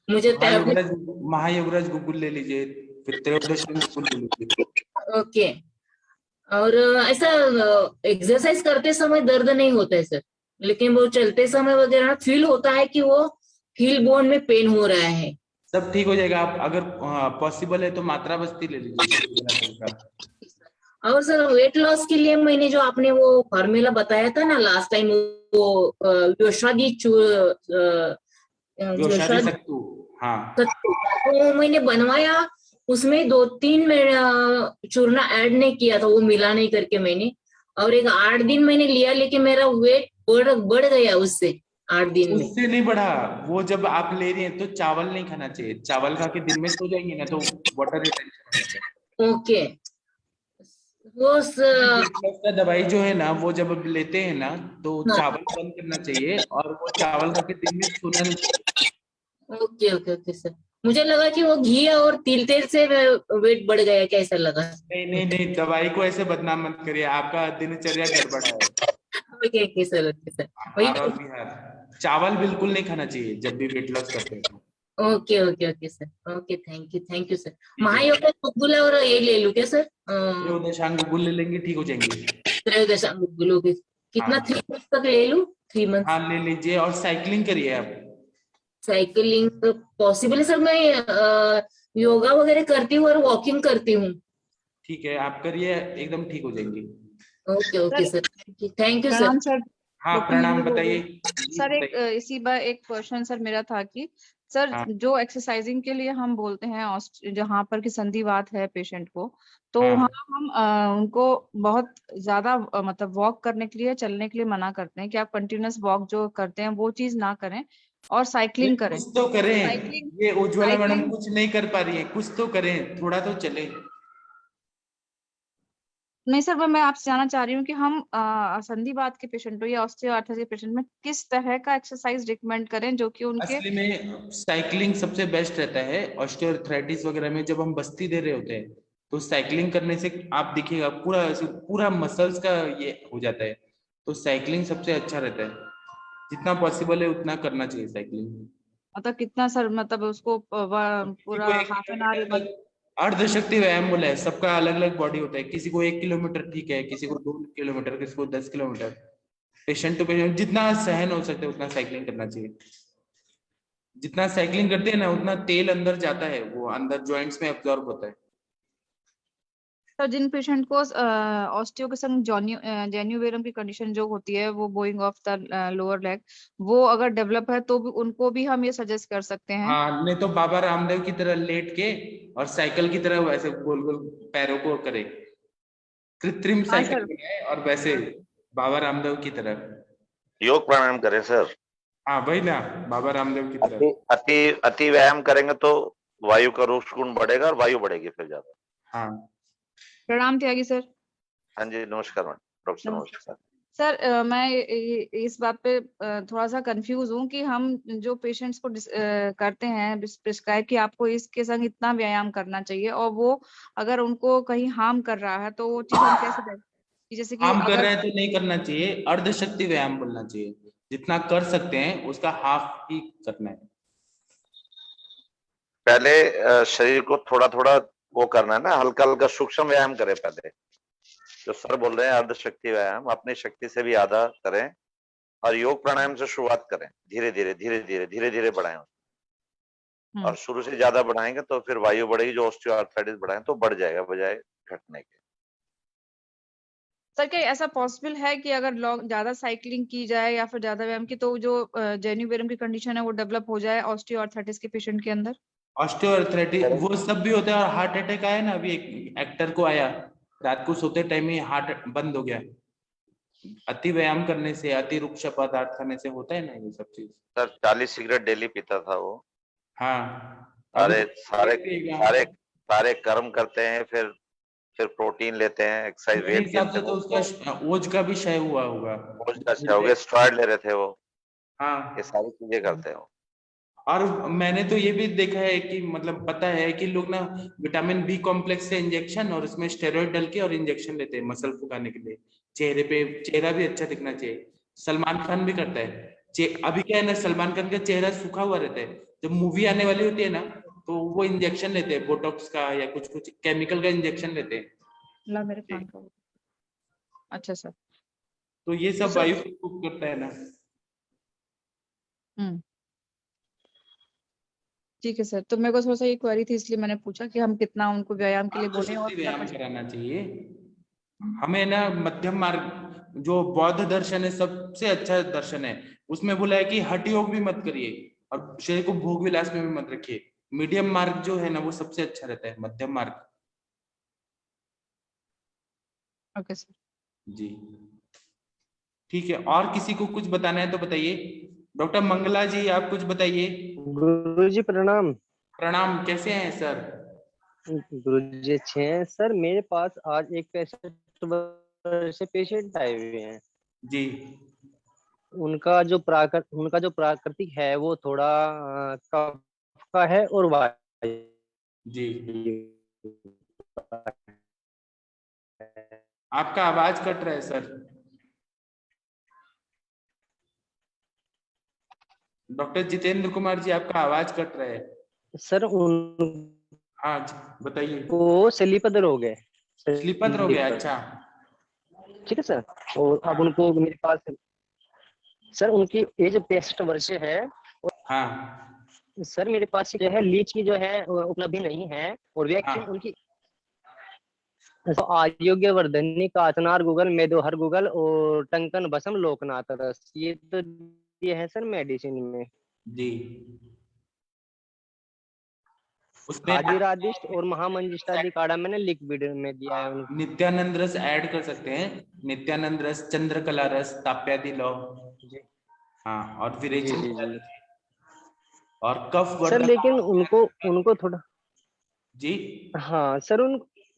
मुझे टैबलेट। महायोगराज, महायोगराज गुगुल ले लीजिए, फिर त्रयोदशी गुगुल ले लीजिए। ओके। और ऐसा एक्सरसाइज करते समय दर्द नहीं होता है सर, लेकिन वो चलते समय वगैरह फील होता है कि वो हील बोन में पेन हो रहा है। सब ठीक हो जाएगा। आप अगर पॉसिबल है तो मात्रा बस्ती ले लीजिए। और सर वेट लॉस के लिए मैंने जो आपने वो फॉर्मूला बताया था ना लास्ट टाइम, वो योशादी योशादी सत्तू, हाँ वो मैंने बनवाया, उसमें 2-3 चूर्णा ऐड नहीं किया था, वो मिला नहीं करके मैंने, और एक 8 दिन मैंने लिया, लेकिन मेरा वेट बढ़ गया उससे 8 दिन में। उससे नहीं बढ़ा। वो जब आप ले रही हैं तो चावल नहीं खाना चाहिए, चावल खा के दिन में सो जाएंगे ना तो वाटर रिटेंशन। ओके। वो वेट लॉस का दवाई जो है ना, वो जब लेते हैं ना तो हाँ। चावल बंद करना चाहिए, और वो चावल खा के दिन में सोना नहीं चाहिए। ओके ओके ओके सर, मुझे लगा कि वो घी और तिल तेल से वेट बढ़ गया, कैसा लगा? नहीं नहीं नहीं, दवाई को ऐसे बदनाम मत करिए, आपका दिनचर्या गड़बड़ा है। Okay okay sir, okay sir, वही। आहार और विहार, चावल बिल्कुल नहीं खाना चाहिए जब भी वेट लॉस करते हैं। Okay okay okay sir, okay, thank you sir. है। महायोग गुगुल और ये ले लूं क्या सर? त्रयोदशांग गुगुल ले लेंगे, ठीक हो जाएंगे। त्रयोदशांग गुगुल के कितना, हाँ 3 मंथ तक ले लूं? 3 मंथ हाँ ले लीजिए, और साइकिलिंग करिए आप। साइकिलिंग पॉसिबल है सर? मैं योगा वगैरह करती हूँ और वॉकिंग करती हूँ। ठीक है, आप करिए, एकदम ठीक हो जाएंगे। Okay okay sir, thank you sir. प्रणाम सर। हाँ डॉक्टर प्रणाम, नीलू बोल रही बताइए। सर। एक इसी बार एक क्वेश्चन सर मेरा था कि सर हाँ जो एक्सरसाइजिंग के लिए हम बोलते हैं जहाँ पर कि संधिवात है पेशेंट को, तो हाँ। वहाँ हम उनको बहुत ज्यादा मतलब वॉक करने के लिए, चलने के लिए मना करते हैं कि आप कंटिन्यूअस वॉक जो करते हैं वो चीज ना करें, और साइकिलिंग करें। कुछ तो करें। साइकिलिंग ये उज्ज्वला मैडम साइकिलिंग कुछ नहीं कर पा रही है, कुछ तो करें, थोड़ा तो चले। नहीं सर, मैं आपसे जानना चाह रही हूँ कि हम संधिवात के पेशेंट हो या ऑस्टियोआर्थराइटिस के पेशेंट में किस तरह का एक्सरसाइज रिकमेंड करें जो कि उनके असली में साइकिलिंग सबसे बेस्ट रहता है। ऑस्टियोआर्थराइटिस वगैरह में जब हम बस्ती दे रहे होते हैं तो साइकिलिंग करने से आप देखिएगा पूरा मसल्स का ये हो जाता है। तो साइकिलिंग सबसे अच्छा रहता है, जितना पॉसिबल है उतना करना चाहिए साइकिलिंग। मतलब कितना सर, मतलब उसको किसी को पूरा 1 हाफ एन आवर किलोमीटर तक अर्धशक्ति व्यायाम बोला है। सबका अलग अलग बॉडी होता है, किसी को 1 किलोमीटर ठीक है, किसी को 2 किलोमीटर, किसी को 10 किलोमीटर। पेशेंट टू पेशेंट जितना सहन हो सकता है उतना साइकिलिंग करना चाहिए। जितना साइकिलिंग करते हैं ना उतना तेल अंदर जाता है, वो अंदर जॉइंट्स में एब्जॉर्ब होता है। सर जिन पेशेंट को ऑस्टियो के संग जेन्युवेरम की कंडीशन जो होती है, वो Boeing of the lower leg, वो अगर डेवलप है तो भी उनको भी हम ये सजेस्ट कर सकते हैं। हाँ, नहीं तो बाबा रामदेव की तरह लेट के और साइकिल की तरह वैसे गोल गोल पैरों को करे, कृत्रिम हाँ साइकिल सर। बनाए और वैसे बाबा रामदेव की तरह। योग प्राणायाम करें सर। हाँ वही ना, बाबा रामदेव की तरह। अति अति अति व्यायाम करेंगे तो वायु का रोष गुण बढ़ेगा और वायु बढ़ेगी फिर ज्यादा। हाँ प्रणाम त्यागी सर। हाँ जी, नमस्कार मैडम, प्रोफेसर नमस्कार। सर मैं इस बात पे थोड़ा सा कंफ्यूज हूँ कि हम जो पेशेंट्स को करते हैं प्रिस्क्राइब कि आपको इसके संग इतना व्यायाम करना चाहिए, और वो अगर उनको कहीं हार्म कर रहा है तो वो चीज हम कैसे दें कि जैसे कि काम कर अगर रहे हैं तो नहीं करना चाहिए, अर्धशक्ति व्यायाम बोलना चाहिए। जितना कर सकते हैं उसका हाफ ही करना है। पहले शरीर को थोड़ा थोड़ा वो करना है ना, हल्का हल्का सूक्ष्म व्यायाम करें पहले। जो सर बोल रहे हैं अर्धशक्ति व्यायाम, अपनी शक्ति से भी आधा करें और योग प्राणायाम से शुरुआत करें। धीरे धीरे धीरे धीरे धीरे धीरे बढ़ाएं। और शुरू से ज्यादा बढ़ाएंगे तो फिर वायु बढ़ेगी, जो ऑस्टियोआर्थराइटिस बढ़ाएं तो बढ़ जाएगा बजाय घटने के। सर क्या ऐसा पॉसिबल है कि अगर लॉन्ग ज्यादा साइकिलिंग की जाए या फिर ज्यादा व्यायाम की तो जो जेन्युवेरम की कंडीशन है वो डेवलप हो जाए ऑस्टियोआर्थराइटिस के पेशेंट के अंदर? ऑस्टियोआर्थराइटिस वो सब भी होता है। और हार्ट अटैक आया ना, अभी एक एक्टर को आया, रात को सोते टाइम ही हार्ट बंद हो गया। अति व्यायाम करने से, अति रुक्ष पदार्थ खाने से होता है ना ये सब चीज। सर 40 सिगरेट डेली पीता था वो। हाँ सारे सारे सारे सारे कर्म करते हैं, फिर प्रोटीन लेते हैं, एक्सरसाइज, मेरे वेट हिसाब गिनते से तो उसका ओज का भी क्षय हुआ होगा। स्टेरॉइड ले रहे थे वो। हाँ ये सारी चीजें करते हैं वो। और मैंने तो ये भी देखा है कि मतलब पता है कि लोग ना विटामिन बी कॉम्प्लेक्स से इंजेक्शन और उसमें स्टेरॉइड डाल के और इंजेक्शन लेते हैं मसल फुकाने के लिए। चेहरे पे चेहरा भी अच्छा दिखना चाहिए। सलमान खान भी करता है। अभी क्या है ना, सलमान खान का चेहरा सूखा हुआ रहता है। जब मूवी आने वाली होती है ना तो वो इंजेक्शन लेते हैं, बोटॉक्स का या कुछ कुछ केमिकल का इंजेक्शन लेते हैं। ला मेरे कान को। अच्छा सर। तो ये सब सर- वायु करता है ना। ठीक है सर, तो मेरे को थोड़ा सा ये क्वेरी थी इसलिए मैंने पूछा कि हम कितना उनको व्यायाम के लिए बोले और शक्ति क्या व्यायाम कुछ। कराना चाहिए हमें ना। मध्यम मार्ग जो बौद्ध दर्शन है सबसे अच्छा दर्शन है, उसमें बोला है कि हठ योग भी मत करिए और शरीर को भोग विलास में भी मत रखिए। मीडियम मार्ग जो है ना वो सबसे अच्छा रहता है, मध्यम मार्ग। Okay sir. जी ठीक है, और किसी को कुछ बताना है तो बताइए। डॉक्टर मंगला जी आप कुछ बताइए। गुरुजी प्रणाम। प्रणाम, कैसे हैं सर? गुरुजी अच्छे हैं सर। मेरे पास आज एक 65 वर्ष से पेशेंट आए हुए हैं जी। उनका जो प्राकृतिक है वो थोड़ा कफ का है और वायु जी आपका आवाज कट रहा है सर। डॉक्टर जितेंद्र कुमार जी आपका आवाज कट रहा है सर। उनको हाँ बताइए। स्लीपर हो गए। स्लीपर हो गया, अच्छा। ठीक है सर। और अब उनको मेरे पास सर उनकी एज 65 वर्ष है। हाँ सर मेरे पास जो है लीच की जो है उपलब्धि नहीं है और वैक्सीन हाँ। उनकी तो आरोग्य वर्धनी का आचनार गूगल मेदोहर गूगल और टंकन बसम लोकनाथ रस, ये तो ये है सर मेडिसिन में। जी उसमें आदिरादिष्ट और महामंजिष्टादि काढ़ा मैंने लिक्विड में दिया है उनको। नित्यानंद रस ऐड कर सकते हैं। नित्यानंद रस, चंद्रकला रस, ताप्यादि लौ। हाँ और विरेचन और कफ सर लेकिन उनको थोड़ा जी। हाँ सर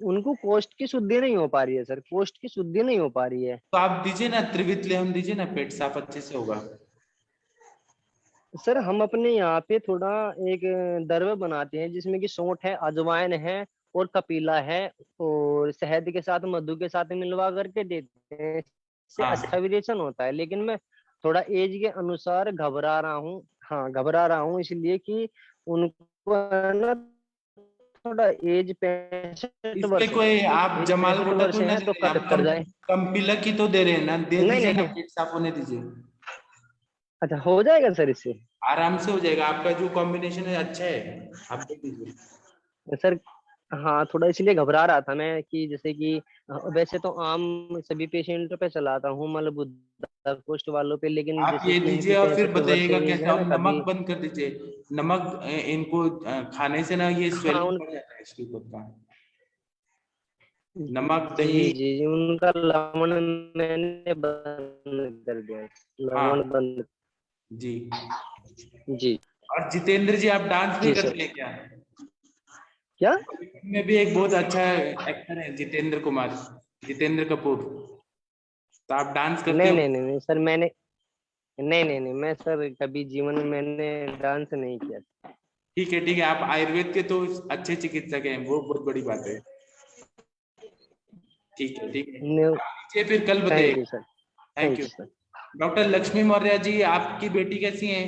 उनको कोष्ठ की शुद्धि नहीं हो पा रही है सर, कोष्ठ की शुद्धि नहीं हो पा रही है। तो आप दीजिए ना त्रिवितलेहम दीजिए ना, पेट साफ अच्छे से होगा। सर हम अपने यहाँ पे थोड़ा एक दरवा बनाते हैं जिसमें कि सौंठ है, अजवाइन है और कपीला है, और शहद के साथ मधु के साथ मिलवा करके देते हैं, इससे हाँ। अच्छा विरेचन होता है। लेकिन मैं थोड़ा एज के अनुसार घबरा रहा हूँ, हाँ घबरा रहा हूँ, इसलिए कि उनको है ना थोड़ा एज 65 इसके वर्ष कोई है, आप एज जमाल 65 गोटा वर्ष तो ना है दे तो रहे हैं, कट आप कर जाए। कम्पिलक ही तो दे रहे हैं ना, दे नहीं दीजिए नहीं ना, नहीं, पेट साफ होने दीजिए, अच्छा हो जाएगा सर इससे? आराम से हो जाएगा। आपका जो कॉम्बिनेशन है अच्छा है, आप दे दीजिए। सर हाँ थोड़ा इसलिए घबरा रहा था मैं कि जैसे कि वैसे तो आम सभी पेशेंट पे चलाता हूँ मलबुद्धा कोष्ठ वालों पे, लेकिन आप जैसे ये कि इनकी दीजिए और फिर 65 वर्ष बताइएगा एज कैसे, है और ना, नमक कभी बंद कर दीजिए। नमक इनको खाने से ना ये हाँ स्वेलिंग उन बढ़ जाता है श्रीपुर का। नमक दही। जी जी जी उनका लवण मैंने बंद कर दिया है, लवण हाँ बंद। जी। जी और जितेंद्र जी, आप डांस भी जी सर। करते हैं क्या? क्या? में भी एक बहुत अच्छा एक्टर है जितेंद्र कुमार, जितेंद्र कपूर, तो आप डांस करते नहीं हो? नहीं नहीं नहीं सर, मैंने नहीं नहीं नहीं मैं सर कभी जीवन में मैंने डांस नहीं किया। ठीक है, आप आयुर्वेद के तो अच्छे चिकित्सक हैं, वो बहुत बड़ी बात है। ठीक है चलिए फिर कल थैंक बताइए। You sir. Thank thank you. You sir. Doctor Lakshmi Maurya ji, आपकी बेटी कैसी है?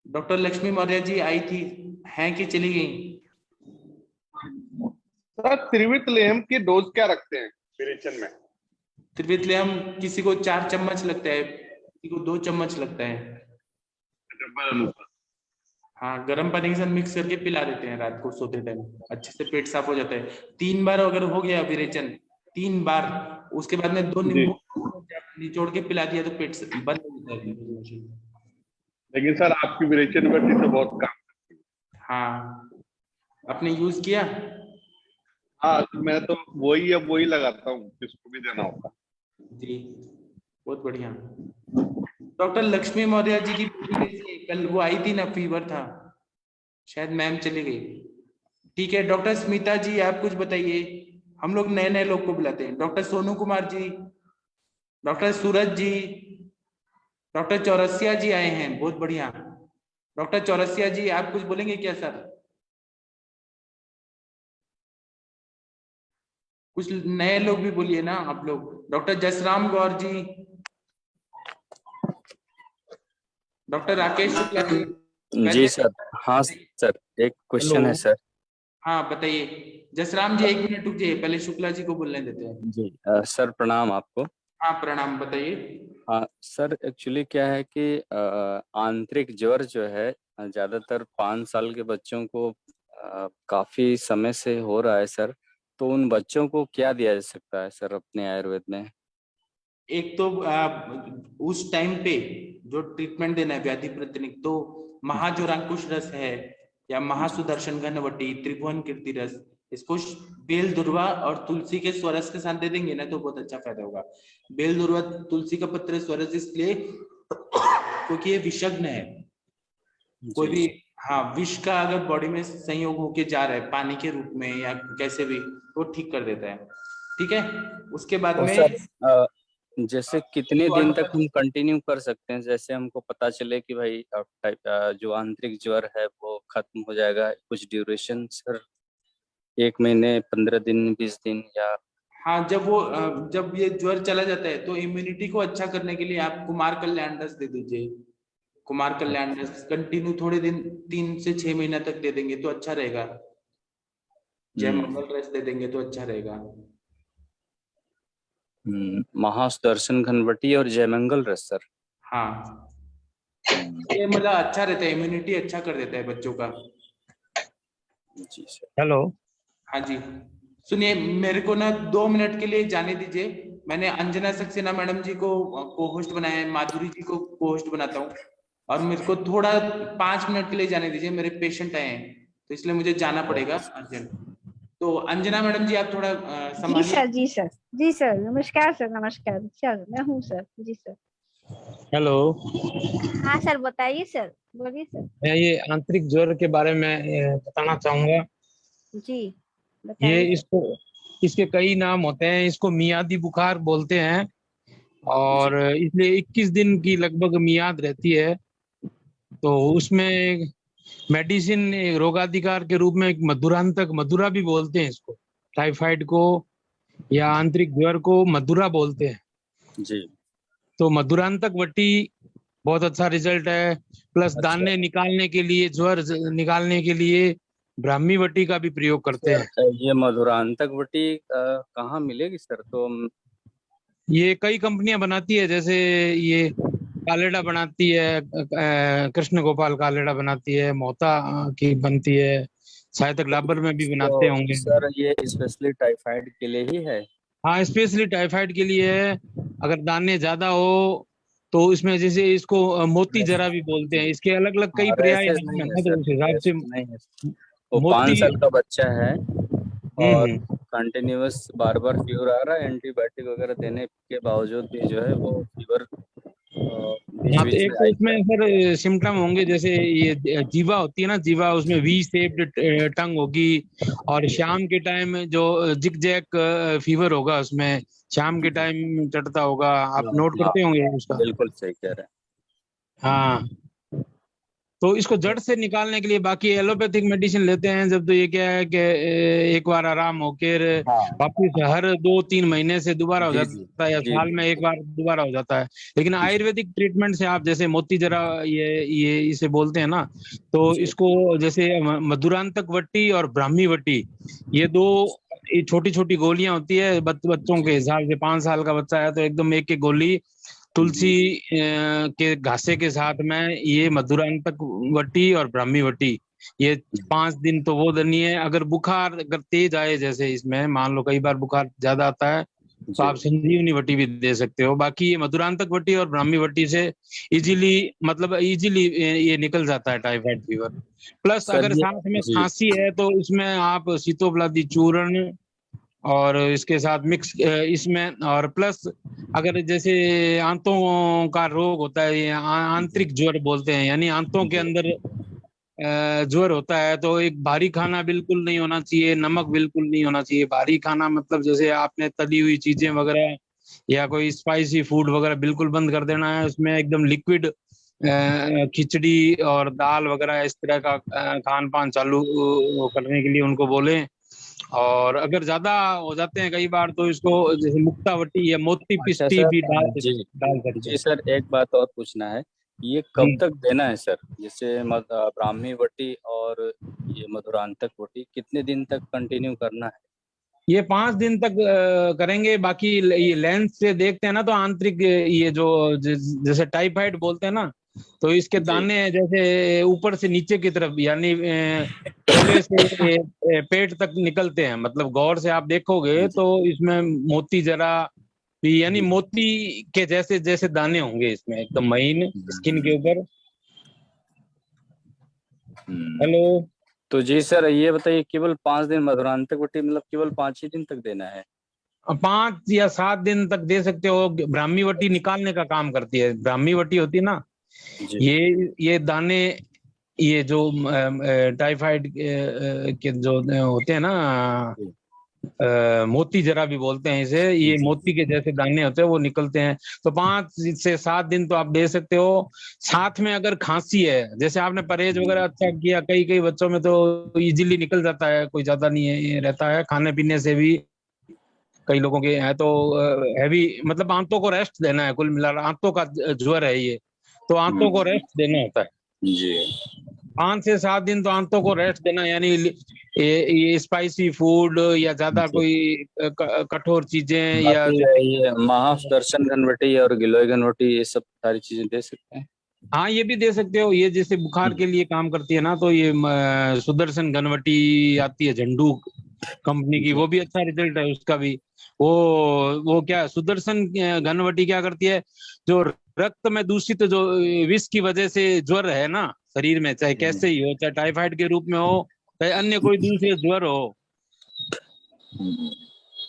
डॉक्टर लक्ष्मी मौर्य जी आई थी, हैं कि चली गई? सर त्रिवितलेहम की डोज क्या रखते हैं विरेचन में? त्रिवितलेहम किसी को 4 चम्मच लगता है, किसी को 2 चम्मच लगता है। हाँ, गर्म पानी के साथ मिक्स करके पिला देते हैं रात को सोते टाइम, अच्छे से पेट साफ हो जाता है। 3 बार अगर हो गया विरेचन, 3 बार, उसके बाद में 2 जी। नींबू निचोड़ के पिला दिया तो पेट से बंद हो जाता है। लेकिन सर आपकी विरेचन गति से बहुत काम। हाँ, आपने यूज किया? हाँ मैं तो वही लगाता हूँ, किसको भी देना होगा। जी, बहुत बढ़िया। डॉक्टर लक्ष्मी मौर्य जी की बेटी कैसी है? कल वो आई थी ना, फीवर था, शायद मैम चली गई। ठीक है, डॉक्टर स्मिता जी आप कुछ बताइए। हम लोग नए नए लोग को बुलाते हैं। डॉक्टर सोनू कुमार जी, डॉक्टर सूरज जी, डॉक्टर चौरसिया जी आए हैं, बहुत बढ़िया। डॉक्टर चौरसिया जी आप कुछ बोलेंगे क्या सर? कुछ नए लोग भी बोलिए ना आप लोग। डॉक्टर जसराम गौर जी, डॉक्टर राकेश शुक्ला जी। जी सर। हाँ सर, एक क्वेश्चन है सर। हाँ बताइए। जसराम जी 1 मिनट रुकिए, पहले शुक्ला जी को बोलने देते हैं। जी सर प्रणाम आपको। हाँ प्रणाम, बताइए। हाँ सर, एक्चुअली क्या है कि आंतरिक ज्वर जो है ज्यादातर 5 साल के बच्चों को काफी समय से हो रहा है सर, तो उन बच्चों को क्या दिया जा सकता है सर अपने आयुर्वेद में? एक तो उस टाइम पे जो ट्रीटमेंट देना है व्याधि प्रतिनिक, तो महाजोरांकुश रस है या महासुदर्शन घनवटी, त्रिभुवन कीर्ति रस, इसको बेल दुर्वा और तुलसी के स्वरस के साथ दे देंगे ना तो बहुत अच्छा फायदा होगा। बेल दुर्वा तुलसी का पत्र स्वरस इसलिए क्योंकि ये विषग्न है। कोई भी हाँ विष का अगर बॉडी में संयोग होके जा रहा है पानी के रूप में या कैसे भी, वो ठीक कर देता है। ठीक है, उसके बाद में सर जैसे कितने दिन तक हम कंटिन्यू कर सकते हैं? जैसे हमको पता चले कि भाई जो आंतरिक ज्वर है वो खत्म हो जाएगा, कुछ ड्यूरेशन सर, 1 महीने, 15 दिन, 20 दिन, या? हाँ, जब ये ज्वर चला जाता है तो इम्यूनिटी को अच्छा करने के लिए आप कुमार कल्याण रस दे दीजिए। कुमार कल्याण रस कंटिन्यू थोड़े दिन 3 से 6 महीना तक दे देंगे तो अच्छा रहेगा। जय मंगल रस दे देंगे तो अच्छा रहेगा। महासुदर्शन घनवटी और जयमंगल रस सर। हाँ, ये मतलब अच्छा रहता है, इम्यूनिटी अच्छा कर देता है बच्चों का। जी सर। हेलो। हाँ जी, सुनिए, मेरे को ना 2 मिनट के लिए जाने दीजिए। मैंने अंजना सक्सेना मैडम जी को को होस्ट बनाया है, माधुरी जी को को होस्ट बनाता हूँ, और मेरे को थोड़ा 5 मिनट के लिए जाने दीजिए, मेरे पेशेंट आए हैं तो इसलिए मुझे जाना पड़ेगा अर्जेंट। तो अंजना मैडम जी आप थोड़ा संभालिए। जी सर नमस्कार सर, नमस्कार सर, मैं हूँ सर। जी सर। हेलो। हाँ सर बताइए सर, बोलिए सर। मैं ये आंतरिक ज्वर के बारे में बताना चाहूंगा। जी ये बताइए। इसके कई नाम होते हैं। इसको मियादी बुखार बोलते हैं और इसलिए 21 दिन की लगभग मियाद रहती है। तो उसमें मेडिसिन रोगाधिकार के रूप में एक मधुरांतक, मधुरा भी बोलते हैं इसको, टाइफाइड को या आंतरिक ज्वर को मधुरा बोलते हैं। जी। तो मधुरांतक वटी बहुत अच्छा रिजल्ट है। प्लस दाने निकालने के लिए, ज्वर निकालने के लिए ब्राह्मी वटी का भी प्रयोग करते हैं। सर ये मधुरांतक वटी कहाँ मिलेगी सर? तो ये कई कंपनियां बनाती है, जैसे ये कालेडा बनाती है, कृष्ण गोपाल कालेडा बनाती है, मोहता की बनती है, शायद तक लाबर में भी बनाते तो होंगे। सर ये स्पेशली टाइफाइड के लिए ही है? हाँ, स्पेशली टाइफाइड के लिए है। अगर दाने ज्यादा हो तो इसमें, जैसे इसको मोती जरा भी बोलते हैं, इसके अलग अलग कई पर्याय रैशेस नाम नहीं है है ना, तो सर, उस हिसाब से रैशेस नहीं है। वो 5 मोती। साल का बच्चा है और कंटिन्यूअस बार बार फीवर आ रहा है, एंटीबायोटिक वगैरह देने के बावजूद भी जो है वो फीवर बीच हाँ, तो बीच एक में तो आई इसमें सर सिम्टम होंगे, जैसे ये जीवा होती है ना, जीवा, उसमें वी शेप्ड टंग होगी, और शाम के टाइम जो जिग जैक फीवर होगा, उसमें शाम के टाइम चढ़ता होगा। आप नोट करते होंगे उसका। बिल्कुल सही कह रहे हैं। हाँ, तो इसको जड़ से निकालने के लिए बाकी एलोपैथिक मेडिसिन लेते हैं जब, तो ये क्या है कि एक बार आराम होकर वापिस हर 2-3 महीने से दोबारा हो जी जाता है, या जी साल में एक बार दोबारा हो जाता है। लेकिन आयुर्वेदिक ट्रीटमेंट से आप, जैसे मोती जरा ये इसे बोलते हैं ना, तो इसको जैसे मधुरांतक वट्टी और ब्राह्मी वट्टी, ये दो छोटी छोटी गोलियां होती है बच्चों के हिसाब से। 5 साल का बच्चा है तो एकदम एक गोली तुलसी के घासे के साथ में, ये मधुरांतक वटी और ब्राह्मी वटी, ये 5 दिन तो वो देनी है। अगर बुखार अगर तेज आए, जैसे इसमें मान लो कई बार बुखार ज्यादा आता है, तो आप संजीवनी वटी भी दे सकते हो। बाकी ये मधुरांतक वटी और ब्राह्मी वटी से इजीली ये निकल जाता है टाइफाइड फीवर। प्लस सर अगर ये साथ में जी खांसी है तो इसमें आप सीतोपलादी चूर्ण और इसके साथ मिक्स इसमें, और प्लस अगर जैसे आंतों का रोग होता है, ये आंतरिक ज्वर बोलते हैं, यानी आंतों के अंदर ज्वर होता है, तो एक भारी खाना बिल्कुल नहीं होना चाहिए, नमक बिल्कुल नहीं होना चाहिए। भारी खाना मतलब जैसे आपने तली हुई चीजें वगैरह या कोई स्पाइसी फूड वगैरह बिल्कुल बंद कर देना है। उसमें एकदम लिक्विड खिचड़ी और दाल वगैरह इस तरह का खान पान चालू करने के लिए उनको बोलें। और अगर ज्यादा हो जाते हैं कई बार, तो इसको जैसे मुक्तावटी या मोती अच्छा पिस्ती सर, भी डाल जी सकते जी हैं। सर, एक बात और पूछना है, ये कब तक देना है सर? जैसे ब्राह्मी वटी और ये मधुरांतक वटी कितने दिन तक कंटिन्यू करना है? ये 5 दिन तक करेंगे। बाकी ये लेंस से देखते हैं ना, तो आंतरिक ये जो जैसे टाइफाइड बोलते हैं ना, तो इसके दाने जैसे ऊपर से नीचे की तरफ, यानी गले से पेट तक निकलते हैं। मतलब गौर से आप देखोगे तो इसमें मोती जरा भी, यानी मोती के जैसे जैसे दाने होंगे इसमें, एकदम महीन स्किन के ऊपर। हेलो। तो जी सर, ये बताइए, केवल 5 दिन मधुरांतक वटी, मतलब केवल 5 ही दिन तक देना है? 5 या 7 दिन तक दे सकते हो। ब्राह्मी वटी निकालने का काम करती है। ब्राह्मी वटी होती है ना, ये दाने, ये जो टाइफाइड के जो होते हैं ना, मोती जरा भी बोलते हैं इसे, ये मोती के जैसे दाने होते हैं, वो निकलते हैं। तो 5 से 7 दिन तो आप दे सकते हो। साथ में अगर खांसी है, जैसे आपने परहेज वगैरह अच्छा किया, कई कई बच्चों में तो इजीली निकल जाता है, कोई ज्यादा नहीं है रहता है, खाने पीने से भी कई लोगों के है। तो हैवी, मतलब आंतों को रेस्ट देना है, कुल मिला आंतों का ज्वर है ये, तो आंतों को रेस्ट देना होता है। जी 5 से 7 दिन तो आंतों को रेस्ट देना, यानी ये स्पाइसी फूड या ज्यादा कोई कठोर चीजें या बाकी ये महासुदर्शन घनवटी और गिलोय घनवटी, ये सब सारी चीजें दे सकते हैं? हाँ, ये भी दे सकते हो। ये जैसे बुखार के लिए काम करती है ना, तो ये सुदर्शन घनवटी आती है झंडू कंपनी की, वो भी अच्छा रिजल्ट है उसका भी। वो क्या, सुदर्शन घनवटी क्या करती है, जो रक्त में दूषित जो विष की वजह से ज्वर है ना शरीर में, चाहे कैसे ही हो, चाहे टाइफाइड के रूप में हो, चाहे अन्य कोई दूसरे ज्वर हो,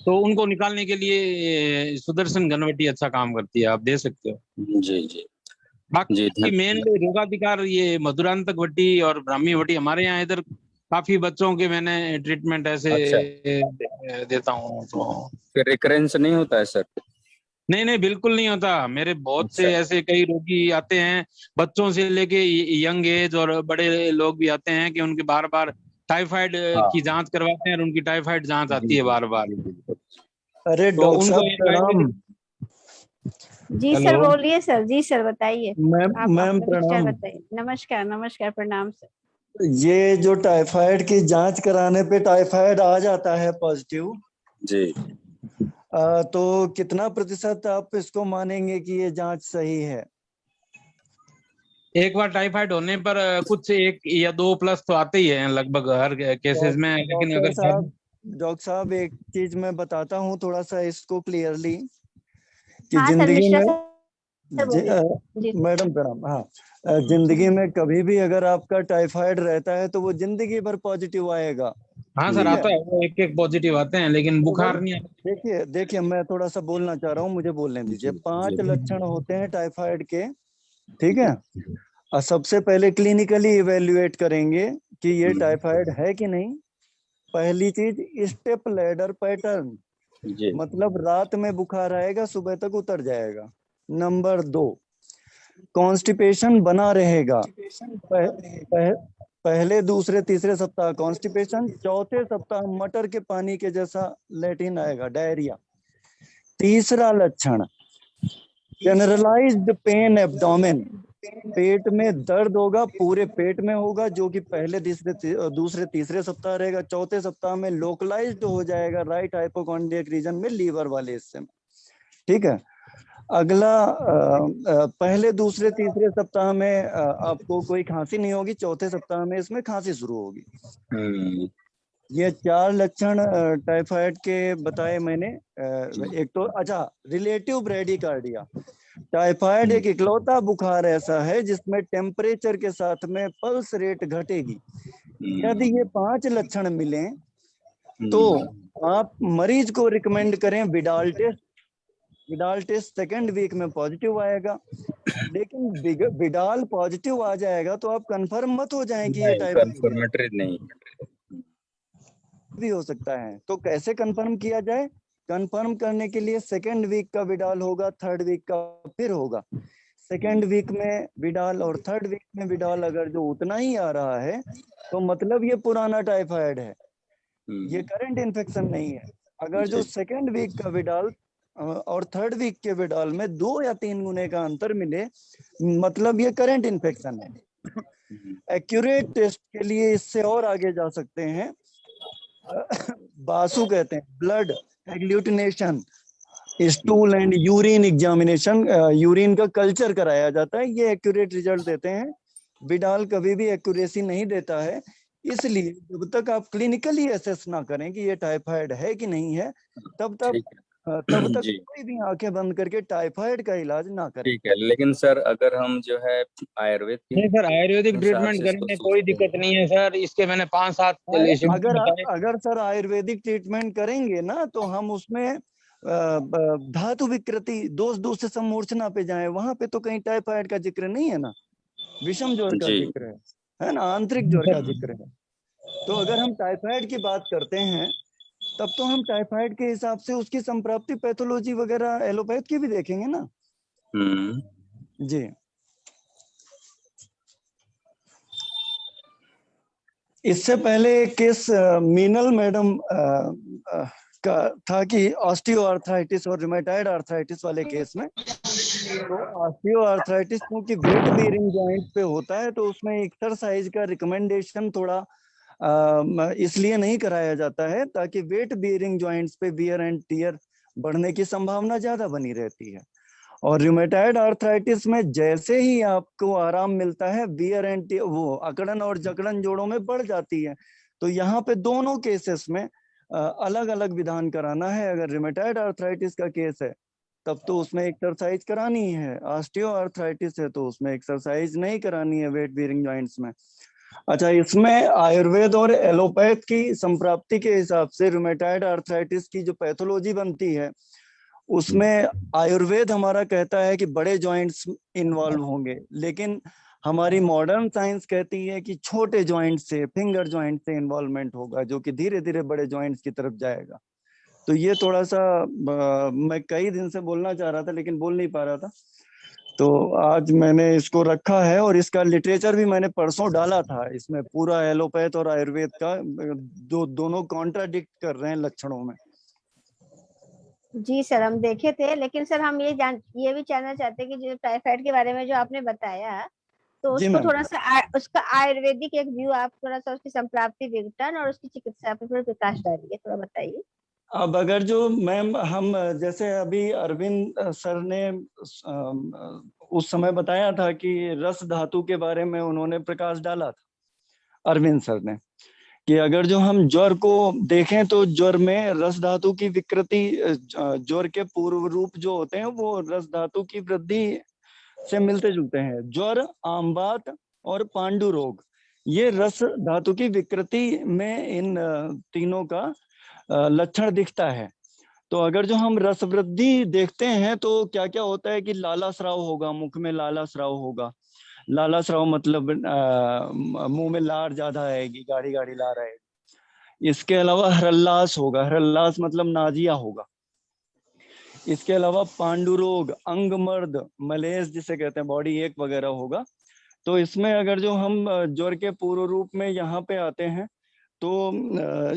तो उनको निकालने के लिए सुदर्शन घनवटी अच्छा काम करती है, आप दे सकते हो। जी जी बाकी मेन रोगाधिकार ये मधुरांतक वटी और ब्राह्मी वटी हमारे यहाँ इधर काफी बच्चों के मैंने ट्रीटमेंट ऐसे देता हूँ। तो फिर रिकरेंस नहीं होता है सर? नहीं, बिल्कुल नहीं होता। मेरे बहुत से ऐसे कई रोगी आते हैं, बच्चों से लेके यंग एज और बड़े लोग भी आते हैं कि उनके बार बार टाइफाइड की जांच करवाते हैं और उनकी टाइफाइड जांच आती है बार बार। अरे तो डॉक्टर उनको साहब एक प्रणाम। जी सर, बोलिए सर। जी सर, बताइए। मैम आप अपना विचार प्रणाम। बताइए। नमस्कार, नमस्कार, प्रणाम सर। ये जो टाइफाइड की जांच कराने पे टाइफाइड आ जाता है पॉजिटिव जी, तो कितना प्रतिशत आप इसको मानेंगे कि ये जांच सही है? एक बार टाइफाइड होने पर कुछ 1 या 2 प्लस तो आते ही हैं लगभग हर केसेस में, लेकिन अगर डॉक्टर साहब एक चीज मैं बताता हूँ थोड़ा सा इसको क्लियरली कि हाँ सर, जिंदगी मिश्रा में सर बोलिए। जी मैडम प्रणाम। हाँ, जिंदगी में कभी भी अगर आपका टाइफाइड रहता है तो वो जिंदगी भर पॉजिटिव आएगा। हाँ सर, आता है, वो एक पॉजिटिव आते हैं, लेकिन बुखार नहीं आता। देखिए मैं थोड़ा सा बोलना चाह रहा हूँ, मुझे बोलने दीजिए। 5 लक्षण होते हैं टाइफाइड के, ठीक है? और सबसे पहले क्लिनिकली इवेल्युएट करेंगे कि ये टाइफाइड है कि नहीं। पहली चीज स्टेप लैडर पैटर्न, मतलब रात में बुखार आएगा, सुबह तक उतर जाएगा। नंबर 2, कॉन्स्टिपेशन बना रहेगा। पहले दूसरे तीसरे सप्ताह कॉन्स्टिपेशन, चौथे सप्ताह मटर के पानी के जैसा लैट्रिन आएगा, डायरिया। तीसरा लक्षण जनरलाइज्ड पेन एब्डोमेन, पेट में दर्द होगा, पूरे पेट में होगा, जो कि पहले दूसरे तीसरे सप्ताह रहेगा। चौथे सप्ताह में लोकलाइज्ड हो जाएगा राइट हाइपोकॉन्ड्रियक रीजन में, लीवर वाले हिस्से में, ठीक है? अगला पहले दूसरे तीसरे सप्ताह में आपको कोई खांसी नहीं होगी, चौथे सप्ताह में इसमें खांसी शुरू होगी। ये 4 लक्षण टाइफाइड के बताए मैंने। एक तो अच्छा, रिलेटिव ब्रेडिकार्डिया। टाइफाइड एक इकलौता बुखार ऐसा है जिसमें टेम्परेचर के साथ में पल्स रेट घटेगी। यदि ये 5 लक्षण मिले तो आप मरीज को रिकमेंड करें Widal test. Widal test 2nd week में पॉजिटिव आएगा, लेकिन विडाल पॉजिटिव आ जाएगा तो आप कंफर्म मत हो जाएं कि ये टाइफाइड कंफर्मेटरी नहीं भी हो सकता है। तो कैसे कंफर्म किया जाए? कंफर्म करने के लिए 2nd वीक का विडाल होगा, 3rd वीक का फिर होगा। 2nd वीक में विडाल और 3rd वीक में विडाल अगर जो उतना ही आ रहा है तो मतलब ये पुराना टाइफाइड है, ये करंट इन्फेक्शन नहीं है। अगर जो 2nd वीक का विडाल और 3rd वीक के विडाल में 2 या 3 गुने का अंतर मिले, मतलब ये करंट इन्फेक्शन है। एक्यूरेट टेस्ट के लिए इससे और आगे जा सकते हैं, बासु कहते हैं, blood agglutination, stool and urine examination, urine का कल्चर कराया जाता है, ये एक्यूरेट रिजल्ट देते हैं। विडाल कभी भी एक्यूरेसी नहीं देता है, इसलिए जब तक आप क्लिनिकली असेस ना करें कि ये टाइफाइड है कि नहीं है, तब तक कोई भी आंखें बंद करके टाइफाइड का इलाज ना करें। ठीक है, लेकिन सर अगर हम जो है आयुर्वेद नहीं सर, आयुर्वेदिक ट्रीटमेंट करेंगे कोई दिक्कत नहीं है सर। इसके मैंने 5-7 अगर सर आयुर्वेदिक ट्रीटमेंट करेंगे ना तो हम उसमें धातु विकृति, दोष से समूर्छना पे जाएं, वहां पे तो कहीं टाइफाइड का जिक्र नहीं है ना, विषम ज्वर का जिक्र है ना, आंतरिक ज्वर का जिक्र है। तो अगर हम टाइफाइड की बात करते हैं तब तो हम टाइफाइड के हिसाब से उसकी संप्राप्ति पैथोलॉजी वगैरह एलोपैथ की भी देखेंगे ना। जी, इससे पहले केस मीनल मैडम का था कि ऑस्टियोआर्थराइटिस और रूमेटॉइड आर्थराइटिस वाले केस में, तो ऑस्टियोआर्थराइटिस क्योंकि वेट बेयरिंग जॉइंट पे होता है तो उसमें एक्सरसाइज का रिकमेंडेशन थोड़ा इसलिए नहीं कराया जाता है ताकि वेट बियरिंग जॉइंट्स पे वियर एंड टियर बढ़ने की संभावना ज्यादा बनी रहती है। और रूमेटॉइड आर्थराइटिस में जैसे ही आपको आराम मिलता है, वियर एंड टियर, वो अकड़न और जकड़न जोड़ों में बढ़ जाती है। तो यहाँ पे दोनों केसेस में अलग अलग विधान कराना है। अगर रूमेटॉइड आर्थराइटिस का केस है तब तो उसमें एक्सरसाइज करानी है, ऑस्टियोआर्थराइटिस है तो उसमें एक्सरसाइज नहीं करानी है वेट बियरिंग जॉइंट्स में। अच्छा, इसमें आयुर्वेद और एलोपैथ की संप्राप्ति के हिसाब से रूमेटॉइड आर्थराइटिस की जो पैथोलॉजी बनती है उसमें आयुर्वेद हमारा कहता है कि बड़े जॉइंट्स इन्वॉल्व होंगे, लेकिन हमारी मॉडर्न साइंस कहती है कि छोटे जॉइंट से, फिंगर जॉइंट से इन्वॉल्वमेंट होगा, जो कि धीरे धीरे बड़े जॉइंट्स की तरफ जाएगा। तो ये थोड़ा सा मैं कई दिन से बोलना चाह रहा था लेकिन बोल नहीं पा रहा था, तो आज मैंने इसको रखा है। और इसका लिटरेचर भी मैंने परसों डाला था। इसमें पूरा एलोपैथ और आयुर्वेद का दोनों कॉन्ट्राडिक्ट कर रहे हैं लक्षणों में। जी सर, हम देखे थे, लेकिन सर हम ये भी जानना चाहते हैं कि जो टाइफाइड के बारे में जो आपने बताया, तो जी उसको मैम। थोड़ा सा उसका आयुर्वेदिक एक व्यू आप थोड़ा सा उसकी संप्राप्ति विघटन और उसकी चिकित्सा पे थोड़ा प्रकाश डालिए, थोड़ा बताइए। अब अगर जो मैम हम जैसे अभी अरविंद सर ने उस समय बताया था कि रस धातु के बारे में उन्होंने प्रकाश डाला था, अरविंद सर ने, कि अगर जो हम ज्वर को देखें तो ज्वर में रस धातु की विकृति, ज्वर के पूर्व रूप जो होते हैं वो रस धातु की वृद्धि से मिलते जुलते हैं। ज्वर, आमबात और पांडु रोग, ये रस धातु की विकृति में इन तीनों का लक्षण दिखता है। तो अगर जो हम रस वृद्धि देखते हैं तो क्या क्या होता है कि लाला स्राव होगा, मुख में लाला स्राव होगा। लाला स्राव मतलब मुंह में लार ज्यादा आएगी, गाढ़ी गाढ़ी लार आएगी। इसके अलावा हृल्लास होगा, हृल्लास मतलब नाजिया होगा। इसके अलावा पांडुरोग, अंगमर्द, मलेज जिसे कहते हैं, बॉडी एक वगैरह होगा। तो इसमें अगर जो हम ज्वर के पूर्व रूप में यहाँ पे आते हैं तो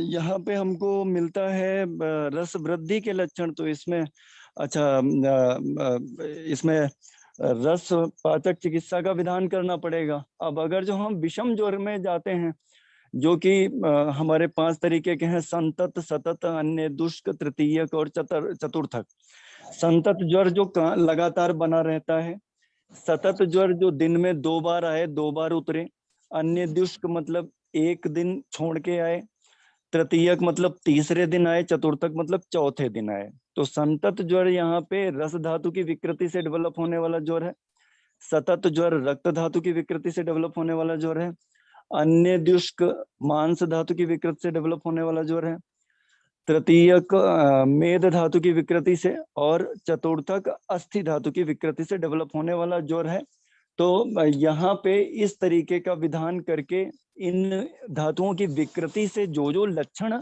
यहाँ पे हमको मिलता है रस वृद्धि के लक्षण। तो इसमें अच्छा, इसमें रस पाचक चिकित्सा का विधान करना पड़ेगा। अब अगर जो हम विषम ज्वर में जाते हैं, जो कि हमारे 5 तरीके के हैं, संतत, सतत, अन्य, दुष्क, तृतीयक और चतुर्थक। संतत ज्वर जो लगातार बना रहता है, सतत ज्वर जो दिन में 2 बार आए, 2 बार उतरे, अन्य दुष्क मतलब 1 दिन छोड़ के आए, तृतीयक मतलब तीसरे दिन आए, चतुर्थक मतलब चौथे दिन आए। तो संतत ज्वर यहाँ पे रस धातु की विकृति से डेवलप होने वाला ज्वर है। सतत ज्वर रक्त धातु की विकृति से डेवलप होने वाला ज्वर है। अन्य दुष्क मांस धातु की विकृति से डेवलप होने वाला ज्वर है। तृतीयक मेद धातु की विकृति से, और चतुर्थक अस्थि धातु की विकृति से डेवलप होने वाला ज्वर है। तो यहाँ पे इस तरीके का विधान करके इन धातुओं की विकृति से जो जो लक्षण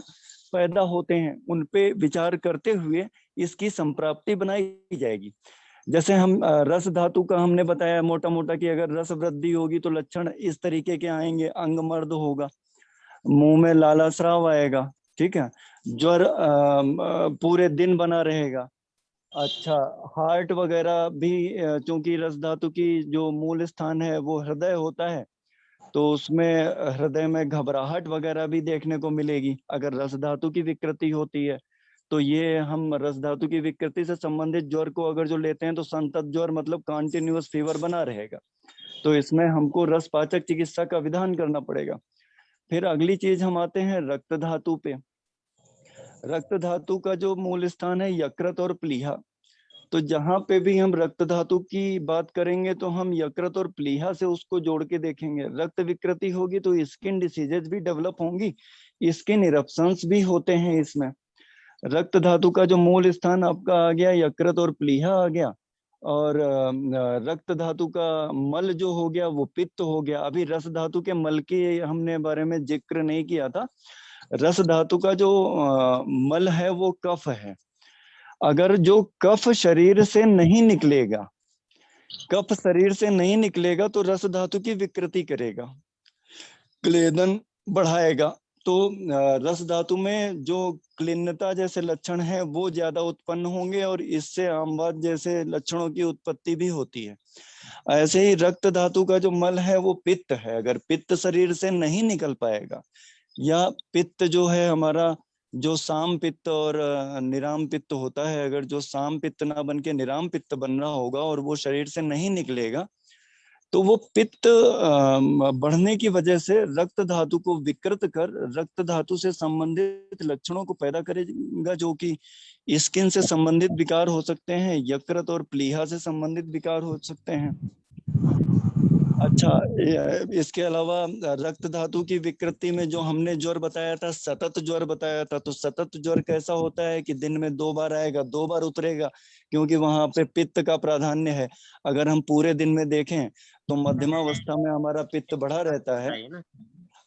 पैदा होते हैं उन पे विचार करते हुए इसकी संप्राप्ति बनाई जाएगी। जैसे हम रस धातु का हमने बताया मोटा मोटा कि अगर रस वृद्धि होगी तो लक्षण इस तरीके के आएंगे। अंगमर्द होगा, मुंह में लाला स्राव आएगा, ठीक है, ज्वर पूरे दिन बना रहेगा। अच्छा, हार्ट वगैरह भी, चूंकि रस धातु की जो मूल स्थान है वो हृदय होता है, तो उसमें हृदय में घबराहट वगैरह भी देखने को मिलेगी अगर रस धातु की विकृति होती है। तो ये हम रस धातु की विकृति से संबंधित ज्वर को अगर जो लेते हैं तो संतत ज्वर मतलब कॉन्टिन्यूअस फीवर बना रहेगा। तो इसमें हमको रस पाचक चिकित्सा का विधान करना पड़ेगा। फिर अगली चीज हम आते हैं रक्त धातु पे। रक्त धातु का जो मूल स्थान है यकृत और प्लीहा। तो जहां पे भी हम रक्त धातु की बात करेंगे तो हम यकृत और प्लीहा से उसको जोड़ के देखेंगे। रक्त विकृति होगी तो स्किन डिसीजेज भी डेवलप होंगी, स्किन इरप्शंस भी होते हैं इसमें। रक्त धातु का जो मूल स्थान आपका आ गया यकृत और प्लीहा आ गया, और रक्त धातु का मल जो हो गया वो पित्त हो गया। अभी रस धातु के मल के हमने बारे में जिक्र नहीं किया था। रस धातु का जो मल है वो कफ है। अगर जो कफ शरीर से नहीं निकलेगा, कफ शरीर से नहीं निकलेगा तो रस धातु की विकृति करेगा, क्लेदन बढ़ाएगा। तो रस धातु में जो क्लिन्नता जैसे लक्षण हैं वो ज्यादा उत्पन्न होंगे और इससे आमवात जैसे लक्षणों की उत्पत्ति भी होती है। ऐसे ही रक्त धातु का जो मल है वो पित्त है। अगर पित्त शरीर से नहीं निकल पाएगा, या पित्त जो है हमारा जो साम पित्त और निराम पित्त होता है, अगर जो साम पित्त ना बन के निराम पित्त बन रहा होगा और वो शरीर से नहीं निकलेगा तो वो पित्त बढ़ने की वजह से रक्त धातु को विकृत कर रक्त धातु से संबंधित लक्षणों को पैदा करेगा, जो कि स्किन से संबंधित विकार हो सकते हैं, यकृत और प्लीहा से संबंधित विकार हो सकते हैं। अच्छा, इसके अलावा रक्त धातु की विकृति में जो हमने ज्वर बताया था, सतत ज्वर बताया था, तो सतत ज्वर कैसा होता है कि दिन में 2 बार आएगा, 2 बार उतरेगा, क्योंकि वहां पे पित्त का प्राधान्य है। अगर हम पूरे दिन में देखें तो मध्यमावस्था में हमारा पित्त बढ़ा रहता है,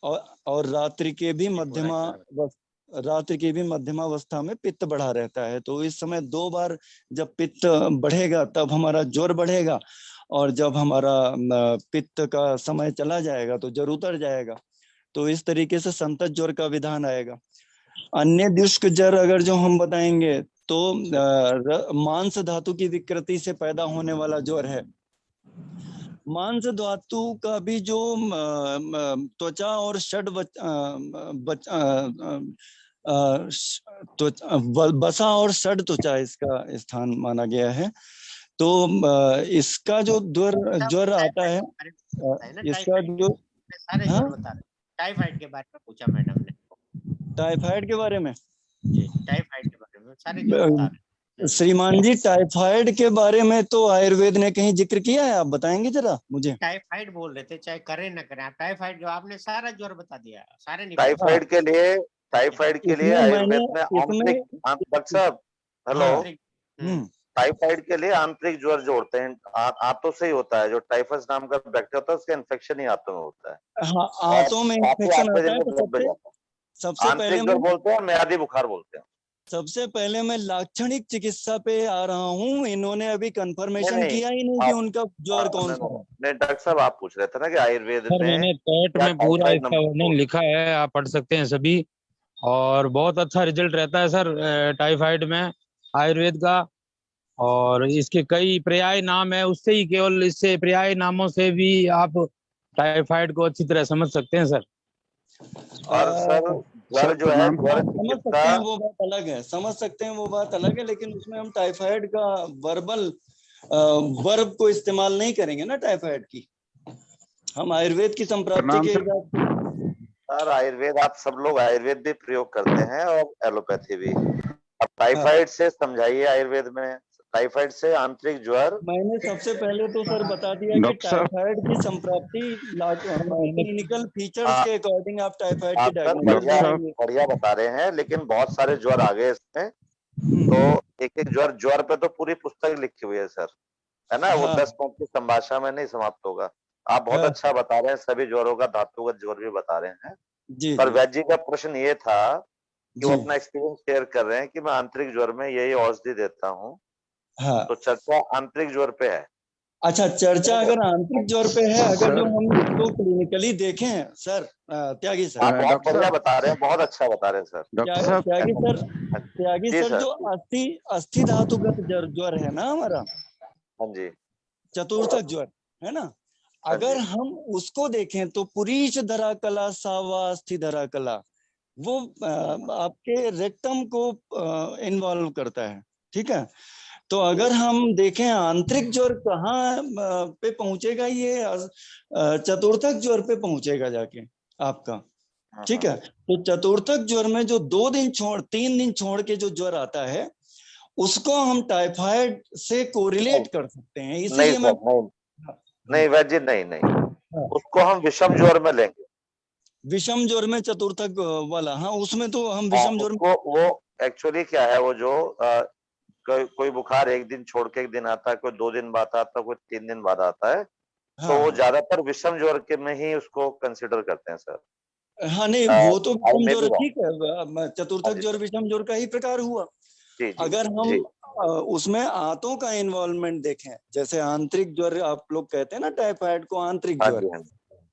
और रात्रि के भी मध्यमावस्था में पित्त बढ़ा रहता है। तो इस समय 2 बार जब पित्त बढ़ेगा तब हमारा ज्वर बढ़ेगा, और जब हमारा पित्त का समय चला जाएगा तो ज्वर उतर जाएगा। तो इस तरीके से संतत ज्वर का विधान आएगा। अन्य दुष्क ज्वर अगर जो हम बताएंगे तो मांस धातु की विकृति से पैदा होने वाला ज्वर है। मांस धातु का भी जो त्वचा और बसा और षड त्वचा इसका स्थान माना गया है। तो इसका जो ज्वर आता है, इसका जो टाइफाइड के बारे में पूछा मैडम ने, टाइफाइड के बारे में जी टाइफाइड के बारे में सारे ज्वर बता रहे। श्रीमान जी, टाइफाइड के बारे में तो आयुर्वेद ने कहीं जिक्र किया है, आप बताएंगे जरा मुझे। टाइफाइड बोल रहे थे, चाहे करें ना करें, आप टाइफाइड जो आपने सारा ज्वर बता दिया, सारे टाइफाइड के लिए आयुर्वेद में आंतरिक, डॉक्टर साहब हेलो, टाइफाइड के लिए आंतरिक ज्वर जो होते हैं आंतों से ही होता है। जो टाइफस नाम का बैक्टीरिया होता है उसका इन्फेक्शन ही आंतों में होता है। हाँ, आंतों में इन्फेक्शन होता है। तो सबसे पहले ज्वर बोलते हैं, म्यादी बुखार बोलते हैं। सबसे पहले मैं लाक्षणिक चिकित्सा पे आ रहा हूँ। इन्होंने अभी कंफर्मेशन किया ही नहीं कि उनका ज्वर कौन सा है। नहीं डॉक्टर साहब, आप पूछ रहे थे ना कि आयुर्वेद में मैंने टेट में पूरा इसका वर्णन लिखा है, आप पढ़ सकते हैं सभी, और बहुत अच्छा रिजल्ट रहता है सर टाइफाइड में आयुर्वेद का। और इसके कई पर्याय नाम है, उससे ही केवल इससे पर्याय नामों से भी आप टाइफाइड को अच्छी तरह समझ सकते हैं सर। और सर ज्वर जो है, समझ सकते हैं वो बात अलग है, समझ सकते हैं वो बात अलग है, लेकिन उसमें हम टाइफाइड का वर्ब को इस्तेमाल नहीं करेंगे ना टाइफाइड की। हम आयुर्वेद की संप्राप्ति के हिसाब से। सर आयुर्वेद, आप सब लोग आयुर्वेद भी प्रयोग करते हैं और एलोपैथी भी। अब टाइफाइड से समझाइए आयुर्वेद में, टाइफाइड से आंतरिक ज्वर। मैंने सबसे पहले तो सर बता दिया कि टाइफाइड की संप्राप्ति क्लिनिकल फीचर्स के अकॉर्डिंग आप टाइफाइड की डायग्नोसिस बढ़िया बता रहे हैं, लेकिन बहुत सारे ज्वर आ गए इसमें। तो एक एक ज्वर पे तो पूरी पुस्तक लिखी हुई है सर, है ना। वो 10-35 संभाषा में नहीं समाप्त होगा। आप बहुत अच्छा बता रहे हैं, सभी ज्वरों का धातुगत ज्वर भी बता रहे हैं। पर वैद्य जी का प्रश्न ये था कि वो अपना एक्सपीरियंस शेयर कर रहे हैं कि मैं आंतरिक ज्वर में यही औषधि देता हूँ। तो चर्चा आंतरिक ज्वर पे है। अच्छा, चर्चा अगर आंतरिक ज्वर पे है, अगर जो हम इसको क्लिनिकली देखें सर, त्यागी सर आप बहुत बढ़िया बता रहे हैं, बहुत अच्छा बता रहे हैं सर। त्यागी सर जो अस्थि धातुगत ज्वर है ना हमारा, हाँ जी, चतुर्थक ज्वर है ना, अगर हम उसको देखें तो पुरीश धरा कला सावा अस्थि धरा कला, वो आपके रेक्टम को इन्वॉल्व करता है। ठीक है, तो अगर हम देखें आंतरिक ज्वर कहाँ पे पहुंचेगा, ये चतुर्थक ज्वर पे पहुंचेगा जाके आपका। ठीक है, तो चतुर्थक ज्वर में जो 3 दिन छोड़ के जो ज्वर आता है उसको हम टाइफाइड से कोरिलेट कर सकते हैं। इसलिए नहीं वैद्य जी, नहीं उसको हम विषम ज्वर में लेंगे। विषम ज्वर में चतुर्थक वाला, हाँ उसमें तो हम विषम ज्वर में वो एक्चुअली क्या है, वो जो कोई बुखार 1 दिन छोड़ के 1 दिन आता है, कोई 2 दिन बाद आता है, कोई 3 दिन बाद आता है। तो वो ज्यादातर विषम ज्वर के में ही उसको कंसिडर करते हैं सर। हाँ नहीं, वो तो विषम ज्वर ठीक है, चतुर्थक ज्वर विषम ज्वर का ही प्रकार हुआ। अगर हम उसमें आंतों का इन्वॉल्वमेंट देखें, जैसे आंतरिक ज्वर आप लोग कहते हैं ना टाइफाइड को आंतरिक ज्वर,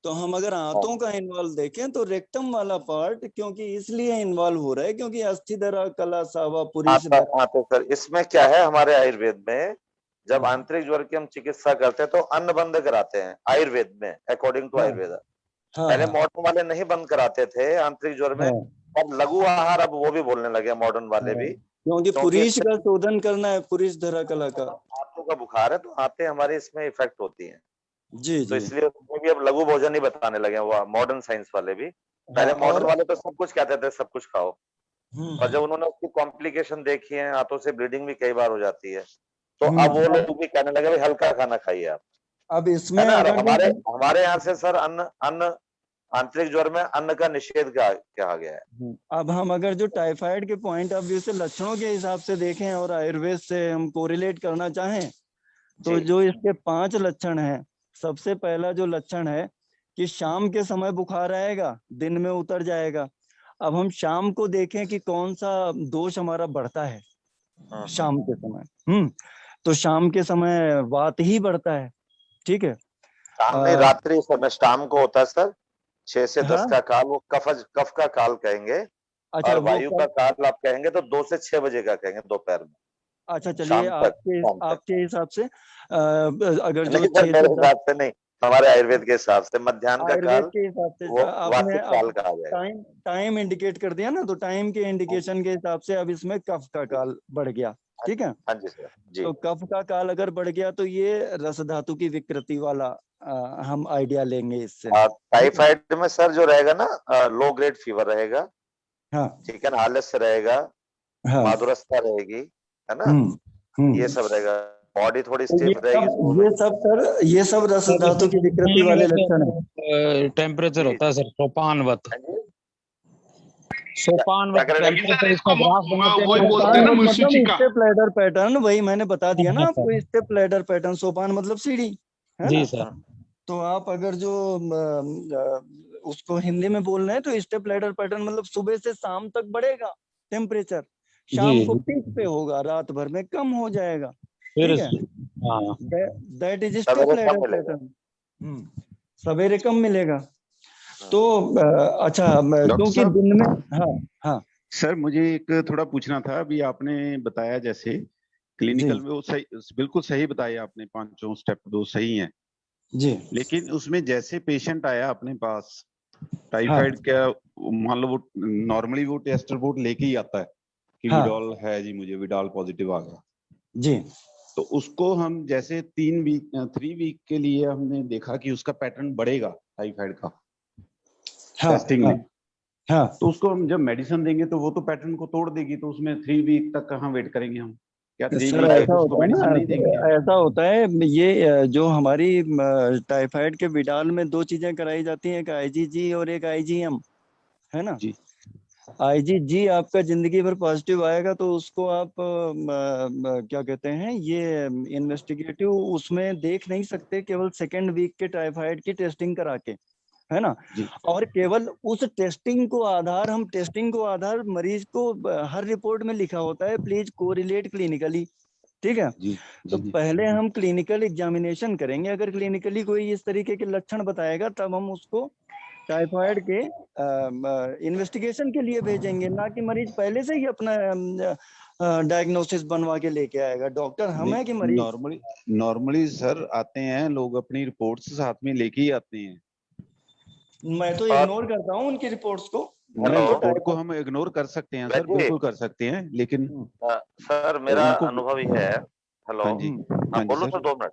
तो हम अगर आंतों का इन्वॉल्व देखें तो रेक्टम वाला पार्ट क्योंकि इसलिए इन्वॉल्व हो रहा है क्योंकि अस्थिधरा कला सावा पुरीश सर। इसमें क्या है, हमारे आयुर्वेद में जब आंतरिक ज्वर की हम चिकित्सा करते हैं तो अन्न बंद कराते हैं आयुर्वेद में, अकॉर्डिंग टू आयुर्वेद। पहले मॉडर्न वाले नहीं बंद कराते थे आंतरिक ज्वर में, और लघु आहार अब वो भी बोलने लगे मॉडर्न वाले भी, क्योंकि पुरीश का शोधन करना है, पुरीश धरा कला का। आंतों का बुखार है तो आंतें हमारी इसमें इफेक्ट होती हैं जी। तो इसलिए उसमें भी अब लघु भोजन ही बताने लगे वो मॉडर्न साइंस वाले भी। पहले मॉडर्न वाले तो सब कुछ कहते थे, सब कुछ खाओ, और जब उन्होंने उसकी कॉम्प्लिकेशन देखी है, हाथों से ब्लीडिंग भी कई बार हो जाती है, तो अब वो लोग भी कहने लगे भाई हल्का खाना खाइए आप। अब इसमें है ना। अगर हमारे हमारे यहाँ से सर अन्न अन्न आंतरिक ज्वर में अन्न का निषेध कहा गया है। अब हम अगर जो टाइफाइड के पॉइंट ऑफ व्यू से लक्षणों के हिसाब से देखें और आयुर्वेद से हम कोरिलेट करना चाहें तो जो इसके 5 लक्षण हैं, सबसे पहला जो लक्षण है कि शाम के समय बुखार आएगा, दिन में उतर जाएगा। अब हम शाम को देखें कि कौन सा दोष हमारा बढ़ता है शाम के समय। तो शाम के समय वात ही बढ़ता है, ठीक है। शाम नहीं, रात्रि समय, शाम को होता है सर 6 से 10 हाँ? का काल, वो कफ का काल कहेंगे। अच्छा, और वो वायु का काल आप कहेंगे तो 2 से 6 बजे का कहेंगे दोपहर में। अच्छा, चलिए शाम तक। आपके हिसाब से अगर जो नहीं सर, 6 मेरे से 10 हिसाब से नहीं, हमारे आयुर्वेद के हिसाब से मध्याह्न का आयुर्वेद काल के हिसाब से वो आपने वार्षिक काल कहा जाएगा। टाइम इंडिकेट कर दिया ना, तो टाइम के इंडिकेशन के हिसाब से अब इसमें कफ का काल बढ़ गया, ठीक है। हाँ जी सर जी। तो कफ का काल अगर बढ़ गया तो ये रस धातु की विकृति वाला हम आइडिया लेंगे इससे। टाइफाइड में सर जो रहेगा ना, लो ग्रेड फीवर रहेगा, हाँ, ठीक है ना, आलस्य रहेगा, हाँ, माधुरस्ता रहेगी, है ना, ये सब रहेगा, बॉडी थोड़ी स्टिफ रहेगी। ये सब रस धातु की विकृति वाले लक्षण है। टेम्परेचर होता है सर सोपानवत, सोपानवत टेम्परेचर इसका ग्राफ बनाते हैं। मतलब स्टेप लैडर पैटर्न, वही मैंने बता दिया ना आपको, स्टेप लैडर पैटर्न। सोपान मतलब सीढ़ी, है जी ना। सर। तो आप अगर जो उसको हिंदी में बोल रहे हैं तो स्टेप लैडर पैटर्न मतलब सुबह से शाम तक बढ़ेगा टेम्परेचर, शाम को पीक पे होगा, रात भर में कम हो जाएगा, ठीक है। That is step ladder pattern. सवेरे कम मिलेगा। तो अच्छा, क्योंकि दिन में हाँ सर मुझे एक थोड़ा पूछना था। अभी आपने बताया जैसे क्लिनिकल में वो सही, बिल्कुल सही बताया आपने, 5 स्टेप 2 सही हैं जी। लेकिन उसमें जैसे पेशेंट आया अपने पास टाइफाइड का, मान लो वो नॉर्मली वो टेस्ट रिपोर्ट लेके ही आता है कि विडाल है जी, मुझे विडाल पॉजिटिव आ गया जी। तो उसको हम जैसे 3 वीक के लिए हमने देखा कि उसका पैटर्न बढ़ेगा टाइफाइड का टेस्टिंग में। तो उसको हम जब मेडिसिन देंगे तो वो तो पैटर्न को तोड़ देगी, तो उसमें 3 वीक तक कहाँ वेट करेंगे हम? क्या 3 वीक तक उसको मेडिसिन नहीं देंगे? ऐसा होता है, ये जो हमारी टाइफाइड के विडाल में 2 चीजें कराई जाती हैं, एक IgG और एक IgM, है ना जी। IgG आपका जिंदगी भर पॉजिटिव आएगा तो उसको आप क्या कहते हैं, ये इन्वेस्टिगेटिव उसमें देख नहीं सकते, केवल 2nd वीक के टाइफाइड की टेस्टिंग करा के, है ना। और केवल उस टेस्टिंग को आधार मरीज को हर रिपोर्ट में लिखा होता है, प्लीज कोरिलेट क्लिनिकली, ठीक है। तो पहले हम क्लिनिकल एग्जामिनेशन करेंगे, अगर क्लिनिकली कोई इस तरीके के लक्षण बताएगा तब हम उसको टाइफाइड के इन्वेस्टिगेशन के लिए भेजेंगे, ना कि मरीज पहले से ही अपना डायग्नोसिस बनवा के लेके आएगा। डॉक्टर हम है कि मरीज? नॉर्मली सर आते हैं लोग अपनी रिपोर्ट्स साथ में लेके ही आते हैं। मैं तो इग्नोर करता हूँ उनकी रिपोर्ट्स को। रिपोर्ट को हम इग्नोर कर सकते हैं सर, बिल्कुल कर सकते हैं, लेकिन सर मेरा अनुभव ये है, हेलो बोलो सर 2 मिनट।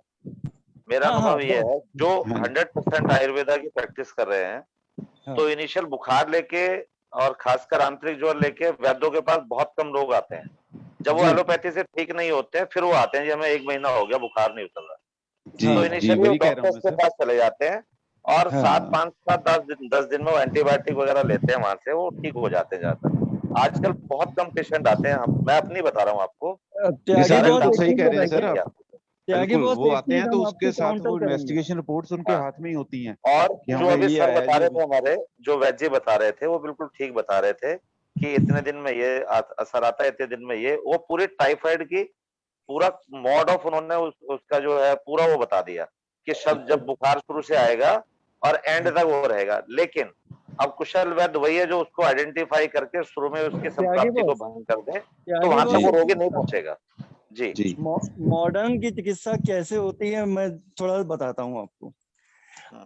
मेरा अनुभव ये है, जो 100% आयुर्वेदा की प्रैक्टिस कर रहे हैं तो इनिशियल बुखार लेके और खासकर आंतरिक ज्वर लेके वैद्यों के पास बहुत कम लोग आते हैं। जब वो एलोपैथी से ठीक नहीं होते हैं फिर वो आते हैं जी हमें 1 महीना हो गया बुखार नहीं उतर रहा, तो इनिशियली वो डॉक्टर्स के पास चले जाते हैं और 10 दिन में वो एंटीबायोटिक वगैरह लेते हैं, वहां से वो ठीक हो जाते हैं ज्यादातर। आजकल बहुत कम पेशेंट आते हैं, मैं अपनी बता रहा हूँ आपको। सही कह रहे हैं सर आप, बिल्कुल वो आते हैं तो उसके साथ वो इन्वेस्टिगेशन रिपोर्ट्स उनके हाथ में ही होती हैं। और जो अभी सर बता रहे थे, हमारे जो वैद्य बता रहे थे वो बिल्कुल ठीक बता रहे थे कि इतने दिन में ये असर आता है, इतने दिन में ये, वो पूरी टाइफाइड की पूरा मोड ऑफ उन्होंने उसका जो है पूरा वो बता दिया कि जब बुखार शुरू से आएगा और एंड तक वो रहेगा। लेकिन अब कुशल वैद्य वही है जो उसको आइडेंटिफाई करके शुरू में उसकी संप्राप्ति को भंग कर दे, तो वहां तक वो रोगी नहीं पहुंचेगा। जी मॉडर्न की चिकित्सा कैसे होती है मैं थोड़ा बताता हूँ आपको।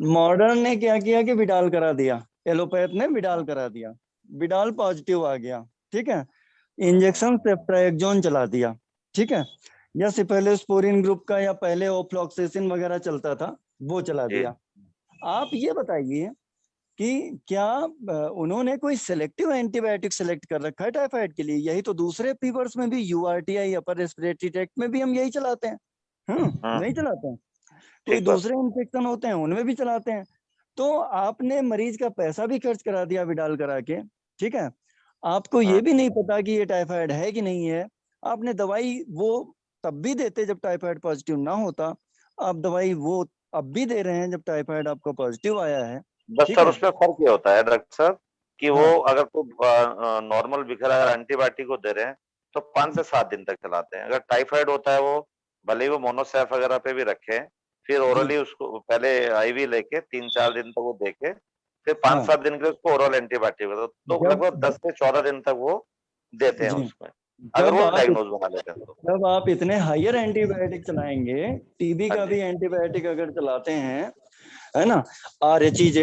मॉडर्न ने क्या किया कि विडाल करा दिया, एलोपैथ ने विडाल करा दिया, विडाल पॉजिटिव आ गया, ठीक है। इंजेक्शन सेफ्ट्राएक्सोन चला दिया, ठीक है, या सिफेलोस्पोरिन ग्रुप का या पहले ओफ्लॉक्सेसिन वगैरह चलता था वो चला दिया। आप ये बताइए कि क्या उन्होंने कोई सिलेक्टिव एंटीबायोटिक सेलेक्ट कर रखा है टाइफाइड के लिए? यही तो दूसरे फीवर्स में भी, URTI अपर रेस्पिरेटरी ट्रैक्ट में भी हम यही चलाते हैं, नहीं चलाते हैं। कोई ठीक बात। दूसरे इन्फेक्शन होते हैं उनमें भी चलाते हैं। तो आपने मरीज का पैसा भी खर्च करा दिया विडाल करा के, ठीक है, आपको ये भी नहीं पता कि ये टाइफाइड है कि नहीं है। आपने दवाई वो तब भी देते जब टाइफाइड पॉजिटिव ना होता, आप दवाई वो अब भी दे रहे हैं जब टाइफाइड आपका पॉजिटिव आया है। बस ठीक सर है, उसमें फर्क ये होता है डॉक्टर साहब कि वो हाँ। अगर तो नॉर्मल विखर अगर एंटीबायोटिक को दे रहे हैं तो 5 से 7 दिन तक चलाते हैं। अगर टाइफाइड होता है वो भले ही वो मोनोसेफ वगैरह पे भी रखें, फिर ओरली उसको पहले आईवी लेके 3-4 दिन तक वो देके फिर 5-7 दिन के लिए उसको ओरल एंटीबायोटिक तो लगभग 10 से 14 दिन तक वो देते हैं जी। उसमें, अगर जब वो आप डायग्नोज बना लेते हैं तो। जब आप इतने हायर एंटीबायोटिक चलाएंगे, टीबी का भी एंटीबायोटिक अगर चलाते हैं, है ना, RHZ,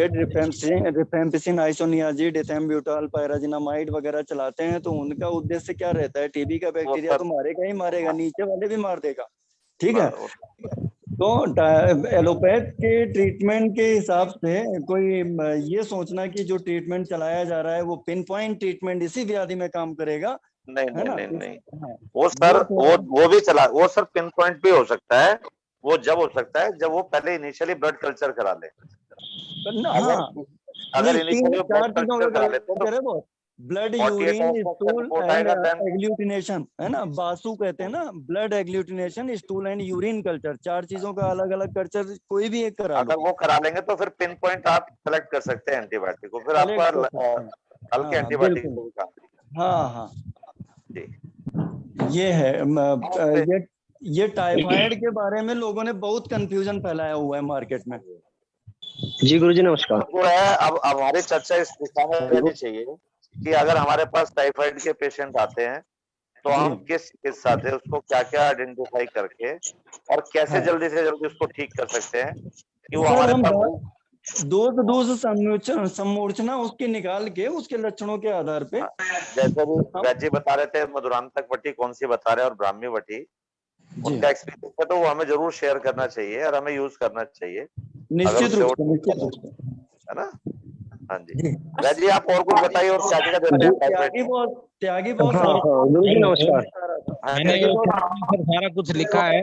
रिफेम्पिसिन, आइसोनियाजिड, एथेम्ब्यूटाल, पायराजिनामाइड वगैरह चलाते हैं, तो उनका उद्देश्य क्या रहता है? टीबी का बैक्टीरिया तो मारेगा ही मारेगा, नीचे वाले भी मार देगा, ठीक है। तो एलोपैथ के ट्रीटमेंट के हिसाब से कोई ये सोचना कि जो ट्रीटमेंट चलाया जा रहा है वो पिन पॉइंट ट्रीटमेंट इसी व्याधि में काम करेगा, नहीं है नहीं ना, नहीं नहीं, हाँ, वो सर थोड़ा- वो भी चला, वो सर पिन पॉइंट भी हो सकता है। वो जब हो सकता है जब वो पहले इनिशियली ब्लड कल्चर करा ले। हाँ, अगर नहीं, इनिशियली 3-4 ब्लड चीजों कल्चर का करा लेते हैं करे वो ब्लड, 48 यूरिन, आवर्स का स्टूल रिपोर्ट एंड आएगा देन एग्लूटिनेशन, है ना, बासु कहते हैं ना, blood agglutination, stool and urine culture, 4 चीजों का अलग अलग कल्चर कोई भी एक करा लो। अगर वो करा लेंगे तो फिर पिन पॉइंट आप सेलेक्ट कर सकते हैं एंटीबायोटिक को, फिर सेलेक्ट कर आपका सकते हैं, हल्के हाँ एंटीबायोटिक बिल्कुल, को भी काम हाँ हाँ, जी। ये है ये टाइफाइड के बारे में लोगों ने बहुत कंफ्यूजन फैलाया हुआ है मार्केट में। जी गुरुजी नमस्कार। जो है अब हमारी चर्चा इस दिशा में रहनी चाहिए कि अगर हमारे पास टाइफाइड के पेशेंट आते हैं तो हम किस चिकित्सा से उसको क्या क्या आइडेंटिफाई करके और कैसे जल्दी से जल्दी उसको ठीक कर सकते हैं कि वो सर हमारे हम पास दोष समूर्चना उसके निकाल के उसके लक्षणों के आधार पे, जैसे भी वैद्य बता रहे थे मधुरांतक वटी कौन सी बता रहे हैं और ब्राह्मी वटी, उनका एक्सपीरियंस है तो वो हमें जरूर शेयर करना चाहिए और हमें यूज करना चाहिए। निश्चित रूप से, है ना। हाँ जी वैद्य आप और कुछ बताइए और क्या क्या देते हैं? त्यागी बहुत गुरुजी नमस्कार। मैंने सर सारा कुछ लिखा है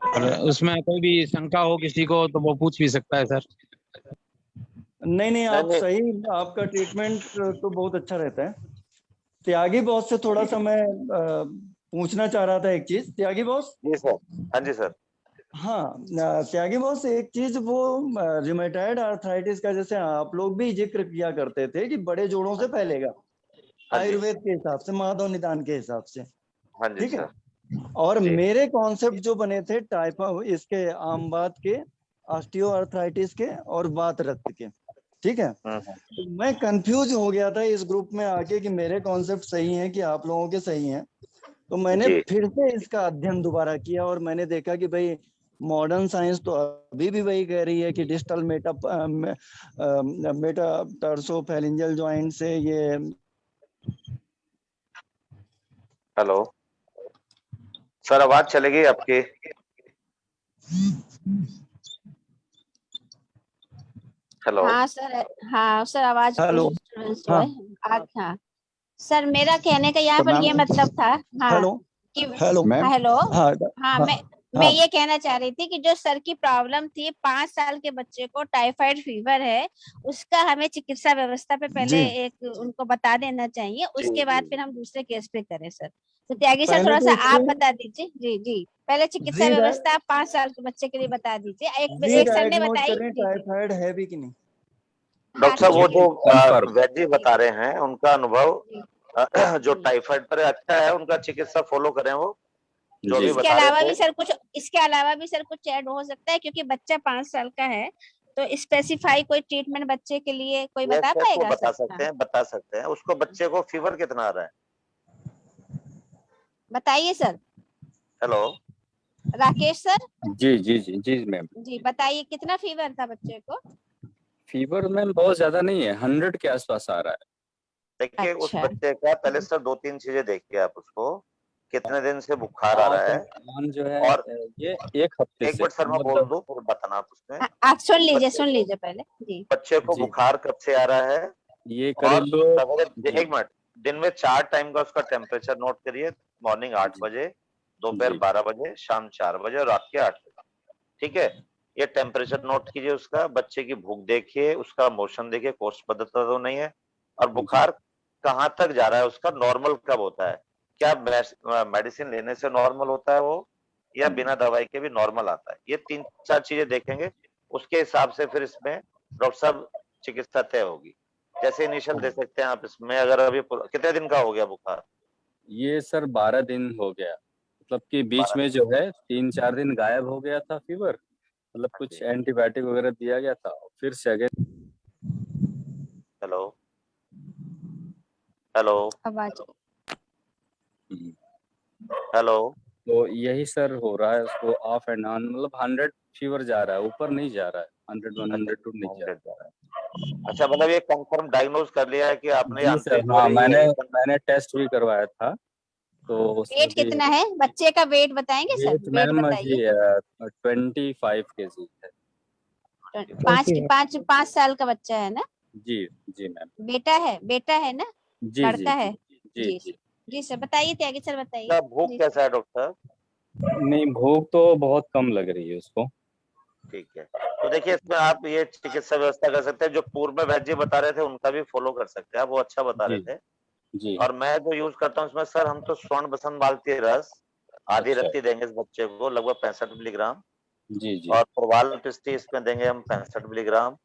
और उसमें कोई भी शंका हो किसी को तो वो पूछ भी सकता है सर। नहीं, आप सही, आपका ट्रीटमेंट तो बहुत अच्छा रहता है। त्यागी बॉस से थोड़ा सा मैं पूछना चाह रहा था एक चीज, त्यागी बॉस। जी सर। हाँ जी सर। हाँ, त्यागी बॉस एक चीज, वो रिमेटॉइड आर्थराइटिस का जैसे आप लोग भी जिक्र किया करते थे कि बड़े जोड़ों से फैलेगा आयुर्वेद के हिसाब से, माधव निदान के हिसाब से, ठीक है। और मेरे कॉन्सेप्ट जो बने थे इसके आम बात के, ऑस्टियोआर्थराइटिस के और वात रक्त के, ठीक है। तो मैं कंफ्यूज हो गया था इस ग्रुप में आके कि मेरे कॉन्सेप्ट सही हैं कि आप लोगों के सही हैं। तो मैंने फिर से इसका अध्ययन दोबारा किया और मैंने देखा कि भाई मॉडर्न साइंस तो अभी भी वही कह रही है कि डिस्टल मेटाटार्सोफैरिंजियल जॉइंट से ये। हेलो सर, आवाज चलेगी आपकी? हेलो। हाँ सर आवाज हेलो, हाँ सर, मेरा कहने का यहाँ पर ये मतलब था, हाँ, कि हेलो हेलो, हाँ, मैं ये कहना चाह रही थी कि जो सर की प्रॉब्लम थी, 5 साल के बच्चे को टाइफाइड फीवर है, उसका हमें चिकित्सा व्यवस्था पे पहले एक उनको बता देना चाहिए, उसके बाद फिर हम दूसरे केस पे करें सर। तो त्यागी सर थोड़ा सा आप बता दीजिए। जी पहले चिकित्सा व्यवस्था 5 साल के बच्चे के लिए बता दीजिए। एक सर ने बताई टाइफाइड है भी कि नहीं। डॉक्टर साहब वो जो वैद्य बता रहे हैं उनका अनुभव जो टाइफाइड पर अच्छा है, उनका चिकित्सा फॉलो करें वो जो भी इसके अलावा भी सर कुछ ऐड हो सकता है, क्योंकि बच्चा 5 साल का है, तो स्पेसिफाई कोई ट्रीटमेंट बच्चे के लिए कोई बता पाएगा? बता सकते हैं उसको। बच्चे को फीवर कितना आ रहा है बताइए सर। Hello Rakesh sir. जी मैम। जी बताइए कितना फीवर था बच्चे को? फीवर मैम बहुत ज्यादा नहीं है, 100 के आसपास आ रहा है। देखिए उस बच्चे का पहले सर 2-3 चीजें देखिए आप, उसको कितने दिन से बुखार आ रहा है जो है और ये 1 हफ्ते से। एक मिनट सर मैं बोल दूं फिर बताना आप उसमें। आप सुन लीजिए पहले जी। बच्चे को बुखार कब से आ रहा है? ये करीब एक मिनट, दिन में 4 टाइम का उसका टेम्परेचर नोट करिए। मॉर्निंग 8 बजे, दोपहर 12 बजे, शाम 4 बजे और रात के 8 बजे। ठीक है। ये टेम्परेचर नोट कीजिए उसका, बच्चे की भूख देखिए, उसका मोशन देखिए, कोर्स बदलता तो नहीं है, और बुखार कहाँ तक जा रहा है उसका, नॉर्मल कब होता है, क्या मेडिसिन लेने से नॉर्मल होता है वो, या बिना दवाई के भी नॉर्मल आता है। ये 3-4 चीजें देखेंगे, उसके हिसाब से फिर इसमें डॉक्टर साहब चिकित्सा तय होगी। जैसे इनिशियल दे सकते हैं आप इसमें। अगर अभी कितने दिन का हो गया बुखार? ये सर 12 दिन हो गया, मतलब कि बीच में जो है 3-4 दिन गायब हो गया था फीवर, मतलब कुछ एंटीबायोटिक वगैरह दिया गया था, फिर से अगेन। हेलो हेलो आवाज हेलो। तो यही सर हो रहा है उसको, ऑफ एंड ऑन, मतलब 100 फीवर जा रहा है, ऊपर नहीं जा रहा है, 100 102 नहीं जा रहा है। अच्छा, मतलब ये कंफर्म डायग्नोज कर लिया है कि आपने जी सर, हाँ, मैंने टेस्ट भी करवाया था। तो वेट कितना है बच्चे का? वेट बताएंगे सर? वेट मैम बताइए। जी 25 kg है। 5 साल का बच्चा है ना? जी जी मैम। बेटा है ना? जी लड़का है? जी जी जी सर बताइए, त्यागी सर बताइए। भूख कैसा है डॉक्टर? नहीं, भूख तो बहुत कम लग रही है उसको। ठीक है, तो देखिए इसमें आप ये चिकित्सा व्यवस्था कर सकते हैं। जो पूर्व में वैद्य जी बता रहे थे उनका भी फॉलो कर सकते हैं आप, वो अच्छा बता रहे थे। जी। और मैं जो यूज करता हूँ इसमें सर, हम तो स्वर्ण बसंत बालती रस आधी रत्ती देंगे इस बच्चे को, लगभग 65 मिलीग्राम। जी जी। और प्रवाल पिस्टी इसमें देंगे हम 65 मिलीग्राम।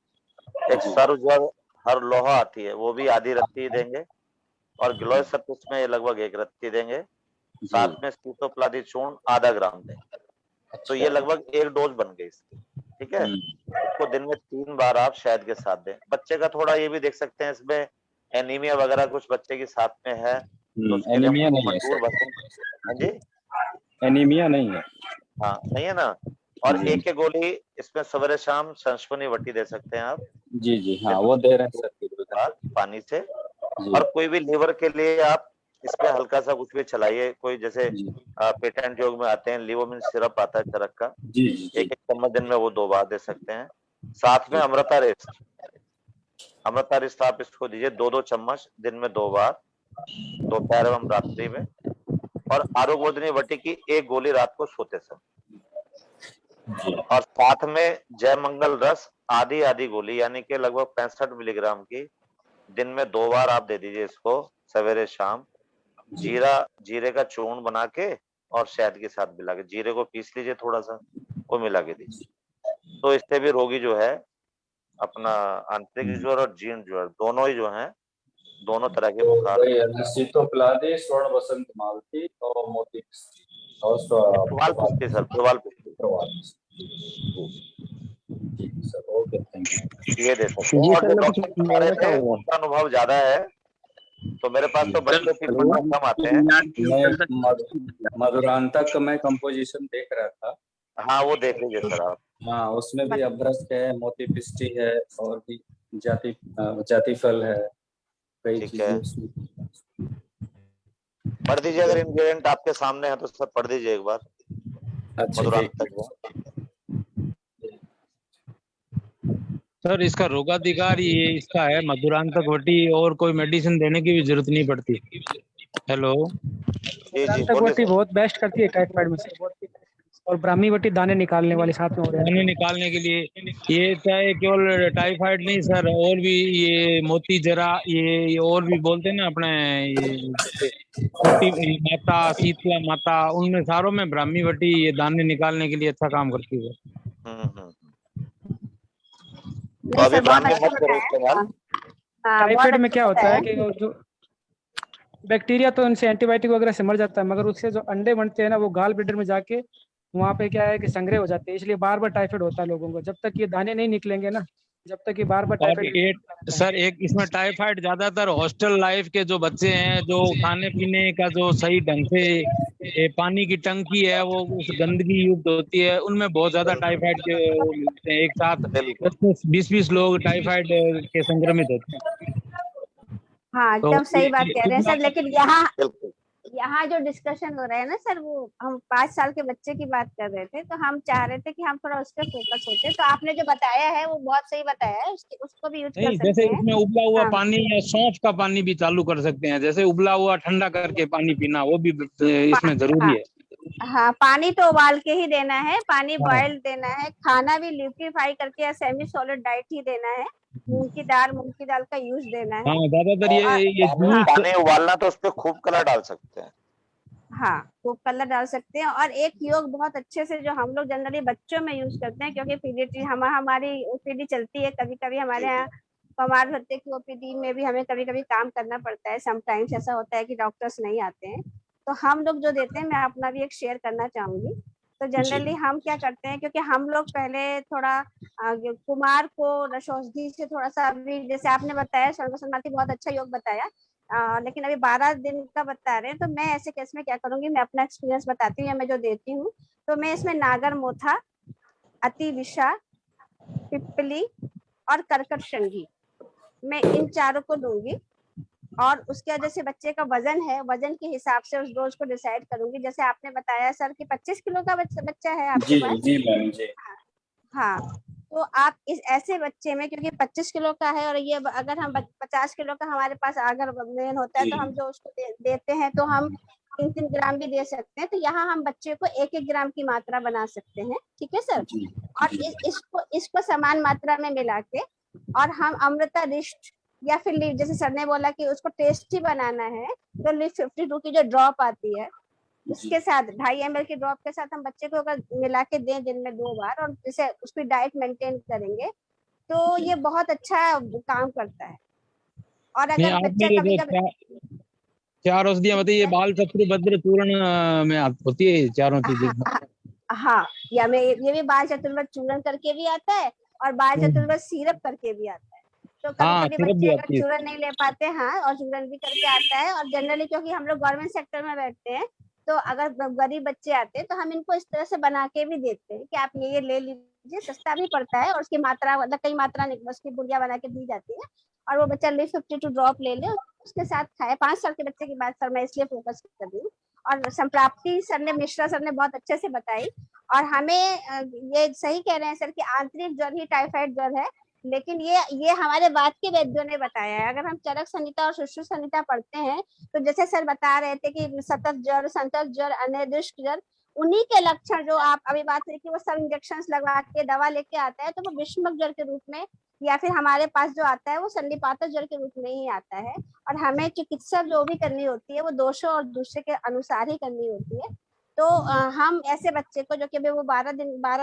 एक सर्वज्वर हर लोहा आती है, वो भी आधी रत्ती देंगे। और ग्लोय सत्व इसमें लगभग 1 रत्ती देंगे। साथ में सीतोपलादी चूर्ण आधा ग्राम देंगे। तो ये लगभग 1 डोज बन गई इसकी, ठीक है। इसको दिन में 3 बार आप शहद के साथ दें। बच्चे का थोड़ा ये भी देख सकते हैं इसमें एनीमिया वगैरह कुछ बच्चे के साथ में है, तो उसके लिए एनीमिया नहीं है मजबूर बच्चे। हाँ जी, एनीमिया नहीं है। हाँ नहीं है ना। और एक गोली इसमें सवेरे शाम संशमनी वटी दे सकते हैं आप। जी जी, हाँ वो दे रहे हैं सर पानी से। और कोई भी लीवर के लिए आप इसमें हल्का सा कुछ भी चलाइए, कोई जैसे पेटेंट योग में आते हैं लिवोमिन सिरप आता है चरक का, 1-1 चम्मच दिन में वो 2 बार दे सकते हैं। साथ में अमृता रिस्ट आप इसको दीजिए 2-2 चम्मच दिन में 2 बार, दोपहर एवं रात्रि में। और आरोग्यवर्धिनी वटी की 1 गोली रात को सोते समय। और साथ में जय मंगल रस आधी गोली, यानी कि लगभग 65 मिलीग्राम की दिन में 2 बार आप दे दीजिए इसको, सवेरे शाम। जीरे का चूर्ण बना के और शहद के साथ मिला के, जीरे को पीस लीजिए थोड़ा सा, वो मिला के दीजिए। तो इससे भी रोगी जो है अपना आंतरिक ज्वर और जीर्ण ज्वर दोनों ही जो है, दोनों तरह के बुखार। सीतोपलादी, स्वर्ण बसंत मालती और मोती और Praval Pisti sir, Praval Pisti. Sir okay, thank you. ये दे सकते हैं। और जो डॉक्टर बता रहे थे उनका अनुभव ज्यादा है, तो मेरे पास तो बच्चों की कम आते हैं। मधुरांतक का मैं कंपोजिशन देख रहा था। हाँ वो देख लीजिए सर आप। हाँ, उसमें भी अभ्रक है, मोती पिस्टी है, और भी जाति फल है, कई चीजें। पढ़ दीजिए, अगर इंग्रेडिएंट आपके सामने है तो सब पढ़ दीजिए एक बार। सर इसका रोगाधिकार ये इसका है मधुरांतक वटी, और कोई मेडिसिन देने की भी जरूरत नहीं पड़ती। हेलो, मधुरांतक वटी बहुत बेस्ट करती है टाइफाइड में सर, और ब्राह्मी वटी दाने निकालने वाले साथ में हो रहे हैं। दाने निकालने के लिए ये चाहे केवल टाइफाइड नहीं सर, और भी ये मोती जरा, ये और भी बोलते हैं ना अपने, ये माता शीतला माता, उनमें सारों में ब्राह्मी वटी ये दाने निकालने के लिए अच्छा काम करती है। टाइफाइड में क्या होता है कि जो बैक्टीरिया तो उनसे एंटीबायोटिक वगैरह से मर जाता है, मगर उससे जो अंडे बनते हैं ना, वो गाल ब्लैडर में जाके वहाँ पे क्या है कि संग्रह हो जाते हैं, इसलिए बार बार टाइफाइड होता है लोगों को। जब तक ये दाने नहीं निकलेंगे ना, जब तक ये बार बार टाइफाइड। सर एक इसमें टाइफाइड ज्यादातर हॉस्टल लाइफ के जो बच्चे हैं, जो खाने पीने का जो सही ढंग से पानी की टंकी है वो उस गंदगी युक्त होती है, उनमें बहुत ज्यादा टाइफाइड के मिलते हैं। एक साथ 10-20 लोग टाइफाइड के संक्रमित होते हैं। हाँ एकदम सही बात कह रहे हैं सर। लेकिन यहाँ जो डिस्कशन हो रहा है ना सर, वो हम 5 साल के बच्चे की बात कर रहे थे, तो हम चाह रहे थे कि हम थोड़ा उस पर फोकस होते। तो आपने जो बताया है वो बहुत सही बताया है, उसको भी यूज कर सकते हैं। जैसे इसमें उबला हुआ पानी या सौंफ का पानी भी चालू कर सकते हैं, जैसे उबला हुआ ठंडा करके पानी पीना, वो भी इसमें जरूरी है। हाँ, पानी तो उबाल के ही देना है, पानी हाँ। बॉइल्ड देना है, खाना भी लिक्विफाई करके या सेमी सॉलिड डाइट ही देना है, मूंग की दाल का यूज देना है। हाँ, ज्यादातर ये हाँ, पानी उबालना तो उस पर खूब कलर डाल सकते हैं। हाँ, तो कलर डाल सकते हैं। और एक योग बहुत अच्छे से जो हम लोग जनरली बच्चों में यूज करते हैं, क्योंकि पीडियाट्री हमारी ओपीडी चलती है, कभी कभी हमारे यहाँ कुमार भत्ते की ओपीडी में भी हमें कभी कभी काम करना पड़ता है। समटाइम्स ऐसा होता है कि डॉक्टर्स नहीं आते हैं, तो हम लोग जो देते हैं, मैं अपना भी एक शेयर करना चाहूंगी। तो जनरली हम क्या करते हैं, क्योंकि हम लोग पहले थोड़ा कुमार को रसौषधि से थोड़ा सा, अभी जैसे आपने बताया सर्वसम्मति बहुत अच्छा योग बताया, लेकिन अभी 12 दिन का बता रहे हैं, तो मैं ऐसे केस में क्या करूंगी, मैं अपना एक्सपीरियंस बताती हूँ या मैं जो देती हूँ। तो मैं इसमें नागर मोथा, अति विषा, पिपली और कर्कट शंघी, मैं इन चारों को दूंगी। और उसके वजह से बच्चे का वजन है, वजन के हिसाब से उस डोज को डिसाइड करूंगी। जैसे आपने बताया सर कि 25 किलो का बच्चा है आपके पास। जी मैम जी। हाँ, तो आप इस ऐसे बच्चे में, क्योंकि 25 किलो का है और ये अगर हम 50 किलो का हमारे पास अगर मेन होता है, तो हम जो उसको देते हैं, तो हम 3-3 ग्राम भी दे सकते हैं। तो यहाँ हम बच्चे को 1-1 ग्राम की मात्रा बना सकते हैं, ठीक है सर। और इसको समान मात्रा में मिला के, और हम अमृता रिष्ट या फिर लीव, जैसे सर ने बोला कि उसको टेस्टी बनाना है, तो लीव 52 की जो ड्रॉप आती है, उसके साथ 2.5 ml की ड्रॉप के साथ हम बच्चे को अगर मिला के दें दिन में 2 बार, और जैसे उसकी डाइट मेंटेन करेंगे, तो ये बहुत अच्छा काम करता है। और नहीं, अगर आपने बच्चा ये कभी जो कभी 4 औषधियां बताइए, बाल शत्रु भद्र चूर्ण में होती है ये चारों चीजें। हाँ, या मैं ये भी बाल चतुर्भुज चूर्ण करके भी आता है, और बाल चतुर्भुज सिरप करके भी आता है। तो कभी हाँ, कभी सिरप बच्चे भी अगर आती है। चूर्ण नहीं ले पाते, हाँ, और चूर्ण भी करके आता है। और जनरली क्योंकि हम लोग गवर्नमेंट सेक्टर में बैठते हैं, तो अगर गरीब बच्चे आते हैं, तो हम इनको इस तरह से बना के भी देते हैं कि आप ये ले लीजिए, सस्ता भी पड़ता है, और उसकी मात्रा मतलब कई मात्रा उसकी गुड़िया बना के दी जाती है, और वो बच्चा लीव 52 ड्रॉप ले ले, उसके साथ खाए। 5 साल के बच्चे की बात सर मैं इसलिए फोकस कर रही हूँ। और संप्राप्ति सर ने, मिश्रा सर ने बहुत अच्छे से बताई। और हमें ये सही कह रहे हैं सर कि आंतरिक ज्वर ही टाइफाइड ज्वर है, लेकिन ये हमारे वात के वैद्यों ने बताया है। अगर हम चरक संहिता और सुश्रुत संहिता पढ़ते हैं, तो जैसे सर बता रहे थे कि सतत ज्वर, संतत ज्वर, अनिर्दिष्ट ज्वर, उन्हीं के लक्षण जो आप अभी बात करें कि वो सब इंजेक्शन लगवा के दवा लेके आता है, तो वो विषमक ज्वर के रूप में, या फिर हमारे पास जो आता है वो संधिपातक ज्वर के रूप में ही आता है। और हमें चिकित्सा जो भी करनी होती है, वो दोषों और दूसरे के अनुसार ही करनी होती है। तो हम ऐसे बच्चे को, जो कि अभी वो 12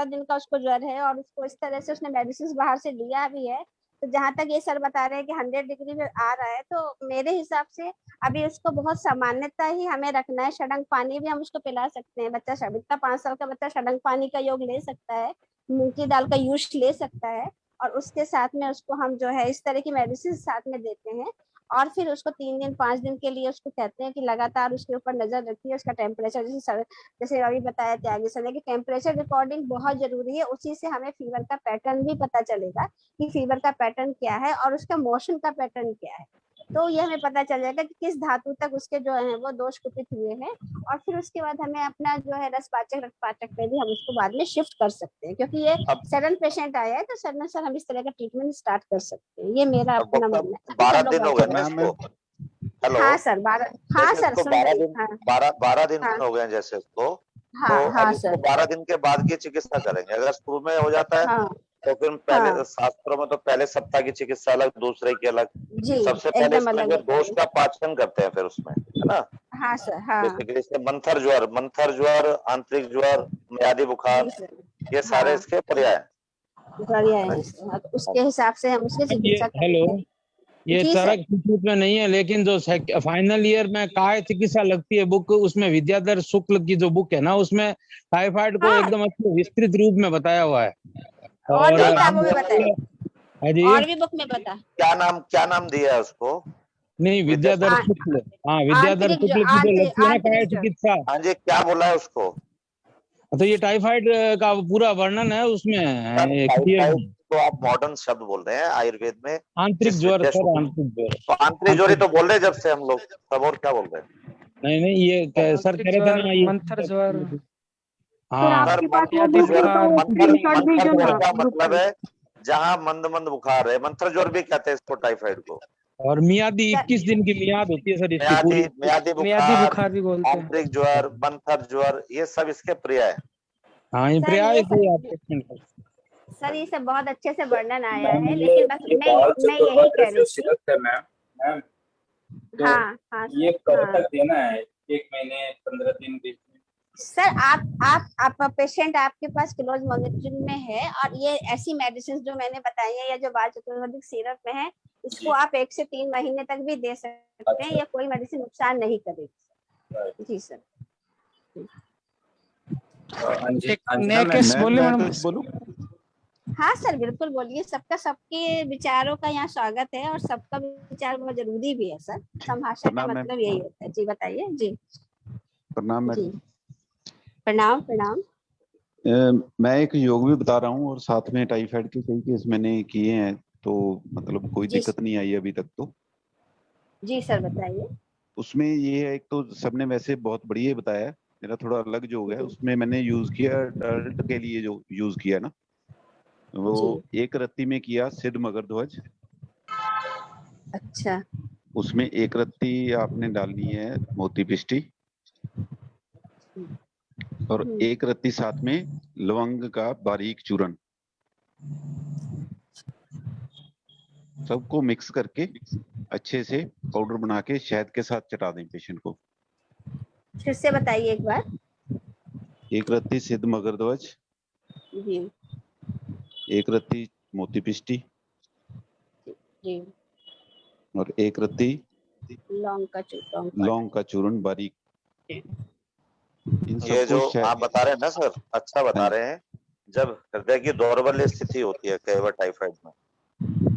दिन का उसको ज्वर है, और उसको इस तरह से उसने मेडिसिन बाहर से लिया भी है, तो जहां तक ये सर बता रहे हैं कि 100 डिग्री में आ रहा है, तो मेरे हिसाब से अभी उसको बहुत सामान्यता ही हमें रखना है। षडंग पानी भी हम उसको पिला सकते हैं। बच्चा इतना 5 साल का बच्चा षडंग पानी का योग ले सकता है, मूंग की दाल का यूज ले सकता है, और उसके साथ में उसको हम जो है इस तरह की मेडिसिन साथ में देते हैं। और फिर उसको 3 दिन 5 दिन के लिए उसको कहते हैं कि लगातार उसके ऊपर नजर रखिए, उसका टेम्परेचर, जैसे अभी बताया त्यागी सर ने कि टेम्परेचर रिकॉर्डिंग बहुत जरूरी है। उसी से हमें फीवर का पैटर्न भी पता चलेगा कि फीवर का पैटर्न क्या है और उसका मोशन का पैटर्न क्या है। तो ये हमें पता चल जाएगा कि किस धातु तक उसके जो है वो दोष कुपित हुए हैं, और फिर उसके बाद हमें अपना जो है रसपाचक रक्तपाचक में भी हम उसको बाद में शिफ्ट कर सकते हैं। क्योंकि ये सडन पेशेंट आया है, तो सडन सर हम इस तरह का ट्रीटमेंट स्टार्ट कर सकते हैं। ये मेरा अपना मानना है। 12 दिन हो गए ना इसको? हेलो, हाँ सर, 12, हाँ सर, सुन रही हूँ। 12 दिन हो गए जैसे उसको, हाँ, तो हाँ अब इसको 12 दिन के बाद की चिकित्सा करेंगे। अगर शुरू में हो जाता है, हाँ, तो फिर पहले हाँ, शास्त्रों में तो पहले सप्ताह की चिकित्सा अलग, दूसरे की अलग। जी, सबसे पहले एकदम इसमें अलग जो होता दोष है। का पाचन करते हैं, फिर उसमें, है ना? हाँ सर, हाँ, बेसिकली इसमें मंथर ज्वर, आंतरिक ज्वर, म्यादी बुखार, जी सर, ये सारे हाँ, इसके पर्याय हैं। बढ़िया है। तो उसके हिसाब से हम उसकी ये चिकित्सा हेलो, करेंगे। ये जी सर, चरक संस्कृत में नहीं है, लेकिन जो फाइनल ईयर में काय चिकित्सा लगती है बुक, उसमें विद्याधर शुक्ल की जो बुक है ना, उसमें टाइफाइड को एकदम अच्छे विस्तृत रूप में बताया हुआ है। और भी क्या नाम किताबों में दिया बताया, हाँ जी, और भी बुक में बता, क्या नाम दिया है उसको? नहीं, विद्याधर शुक्ल, हाँ, विद्याधर आंतरिक शुक्ल की जो लगती है ना काय आंतरिक चिकित्सा, हाँ जी, क्या बोला है उसको? तो ये टाइफाइड का पूरा वर्णन है उसमें। टाइफाइड तो आप मॉडर्न शब्द बोल रहे हैं आयुर्वेद में। आंतरिक ज्वर सर, आंतरिक ज्वर, तो आंतरिक ज्वर ही तो बोल रहे हैं जब से हम लोग, सब और क्या बोल रहे हैं? नहीं, ये सर कह रहे थे ना, ये मंथर ज्वर, हाँ, सर, मंथर ज्वर का मतलब है जहाँ मंद बुखार है। मंथर ज्वर भी कहते हैं इसको, टाइफाइड को। और मियादी 21 दिन की मियाद होती है सर इसकी मियादी पूरी। मियादी मियादी बुखार, बुखार भी बोलते हैं। आंतरिक ज्वर, बंथर ज्वर, ये सब इसके पर्याय है। हाँ ये सर पर्याय ये से आपके पेशेंट का। सर ये सब बहुत अच्छे से वर्णन आया मैम है, ये लेकिन बस ये बाल से मैं यही कह रही थी। सिरप है मैम। मैम तो हाँ हाँ ये कब हाँ तक देना है? 1 महीने, 15 दिन, 20 दिन? सर, आप पेशेंट आपके पास क्लोज मॉनिटरिंग में है, और ये ऐसी मेडिसिन जो मैंने बताई है या जो बाल चतुर्वेदिक सिरप में है, इसको आप 1 से 3 महीने तक भी दे सकते हैं। या कोई मेडिसिन नुकसान नहीं करेगी। जी सर। नया केस बोले मैडम। बोलूं? हाँ सर, बिल्कुल बोलिए। सबके विचारों का यहाँ स्वागत है, और सबका विचार बहुत जरूरी भी है सर। संभाषण का प्रणाम मैम। मतलब यही होता है। जी बताइए। जी प्रणाम जी, मैम। प्रणाम प्रणाम। मैं एक योग भी बता रहा हूँ और साथ में टाइफाइड के कई केस मैंने किए हैं, तो मतलब कोई जी दिक्कत नहीं आई अभी तक तो। जी सर, बताइए। उसमें ये है, एक तो सबने वैसे बहुत बढ़िया बताया, मेरा थोड़ा अलग जो है उसमें मैंने यूज किया अडल्ट के लिए, जो यूज किया ना वो एक रत्ती में किया सिद्ध मगरध्वज। अच्छा। उसमें एक रत्ती आपने डालनी है मोती पिष्टी, और एक रत्ती साथ में लवंग का बारीक चूर्ण, सबको मिक्स करके अच्छे से पाउडर बना के शहद के साथ चटा दें पेशेंट को। फिर से बताइए एक बार। एक रत्ती सिद्ध मगरध्वज, जी एक रत्ती मोती पिष्टी, जी। और एक रत्ती लौंग का चूर्ण बारीक। इन ये जो सबको आप बता रहे हैं ना सर, अच्छा बता रहे हैं। जब हृदय की दौर्बल्य स्थिति होती है कई बार टाइफाइड में,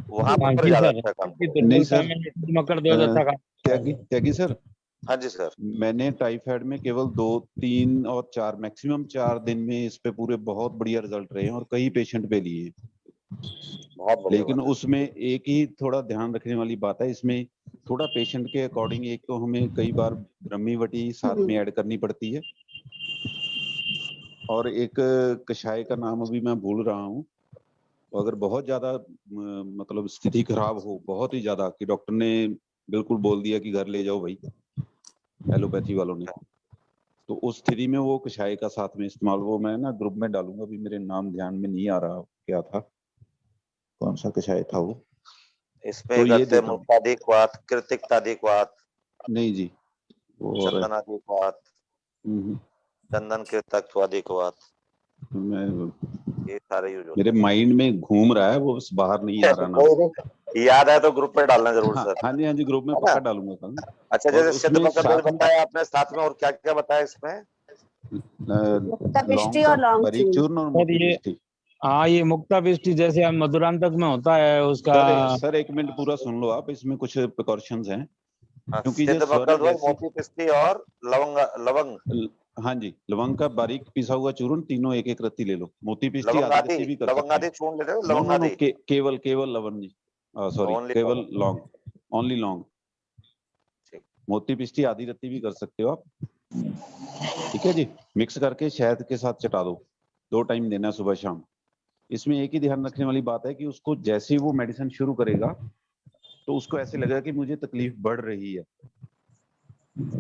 वहां हाँ पर जी ज्यादा सर, अच्छा काम इसकी करेगा। नहीं दुर्बलता सर, में मकरध्वज अच्छा काम त्यागी सर, हाँ जी सर। मैंने टाइफाइड में केवल 2, 3 और 4 मैक्सिमम 4 दिन में इस पे पूरे बहुत बढ़िया रिजल्ट रहे हैं, और कई पेशेंट पे लिए। बहुत बढ़िया लेकिन उसमें एक ही थोड़ा ध्यान रखने वाली बात है, इसमें थोड़ा पेशेंट के अकॉर्डिंग एक तो हमें कई बार ब्रह्मी वटी साथ में ऐड करनी पड़ती है, और एक कषाय का नाम अभी मैं भूल रहा हूँ। अगर बहुत ज्यादा मतलब स्थिति खराब हो बहुत ही ज्यादा कि डॉक्टर ने बिल्कुल बोल दिया कि घर ले जाओ भाई, एलोपैथी वालों ने, तो उस स्थिति में वो कषाय का साथ में इस्तेमाल, वो मैं ना ग्रुप में डालूंगा, अभी मेरे नाम ध्यान में नहीं आ रहा क्या था, कौन सा कषाय था वो। इसमें तो ये करते देता हूँ। मुक्तादिक्वात, कृतिकतादिक्वात, नहीं जी, वो और चंदनादिक्वात, चंदन कृतकत्वादिक्वात, मैं ये सारे यूज होते मेरे माइंड में घूम रहा है, वो बस बाहर नहीं आ रहा ना। हैं। याद है तो ग्रुप में डालना जरूर सर। हाँ जी ग्रुप में है पक्का ना? डालूंगा कल। अच्छा, और जैसे सिद्ध उसमें मकरध्वज साथ में बताया आपने, साथ में और क्या क्या बताया इसमें? पिष्टी और लौंग बारीक चूर्ण और सर मोती ये पिष्टी। हाँ, ये मुक्ता पिष्टी जैसे हम मधुरांतक में होता है उसका। सर 1 मिनट पूरा सुन लो आप, इसमें कुछ प्रिकॉशंस हैं, क्योंकि जो सिद्ध स्वर है मकरध्वज, वैसे, मोती पिष्टी और लवंग। हाँ जी, लवंग का बारीक पिसा हुआ चूर्ण तीनों एक एक रत्ती ले लो, मोती पिष्टी आधी लवंगादि, रत्ती भी कर सकते लवंगादि हैं। चूर्ण ले रहे हो? नो नो नो, लवंगादि, केवल लवंग जी, सॉरी Only केवल लवंग। लौंग, ओनली लौंग। मोती पिष्टी आधी रत्ती भी कर सकते हो आप। ठीक है जी, मिक्स करके शहद के साथ चटा दो, 2 टाइम देना सुबह शाम। इसमें एक ही ध्यान रखने वाली बात है कि उसको जैसे ही वो मेडिसिन शुरू करेगा तो उसको ऐसे लगेगा कि मुझे तकलीफ बढ़ रही है।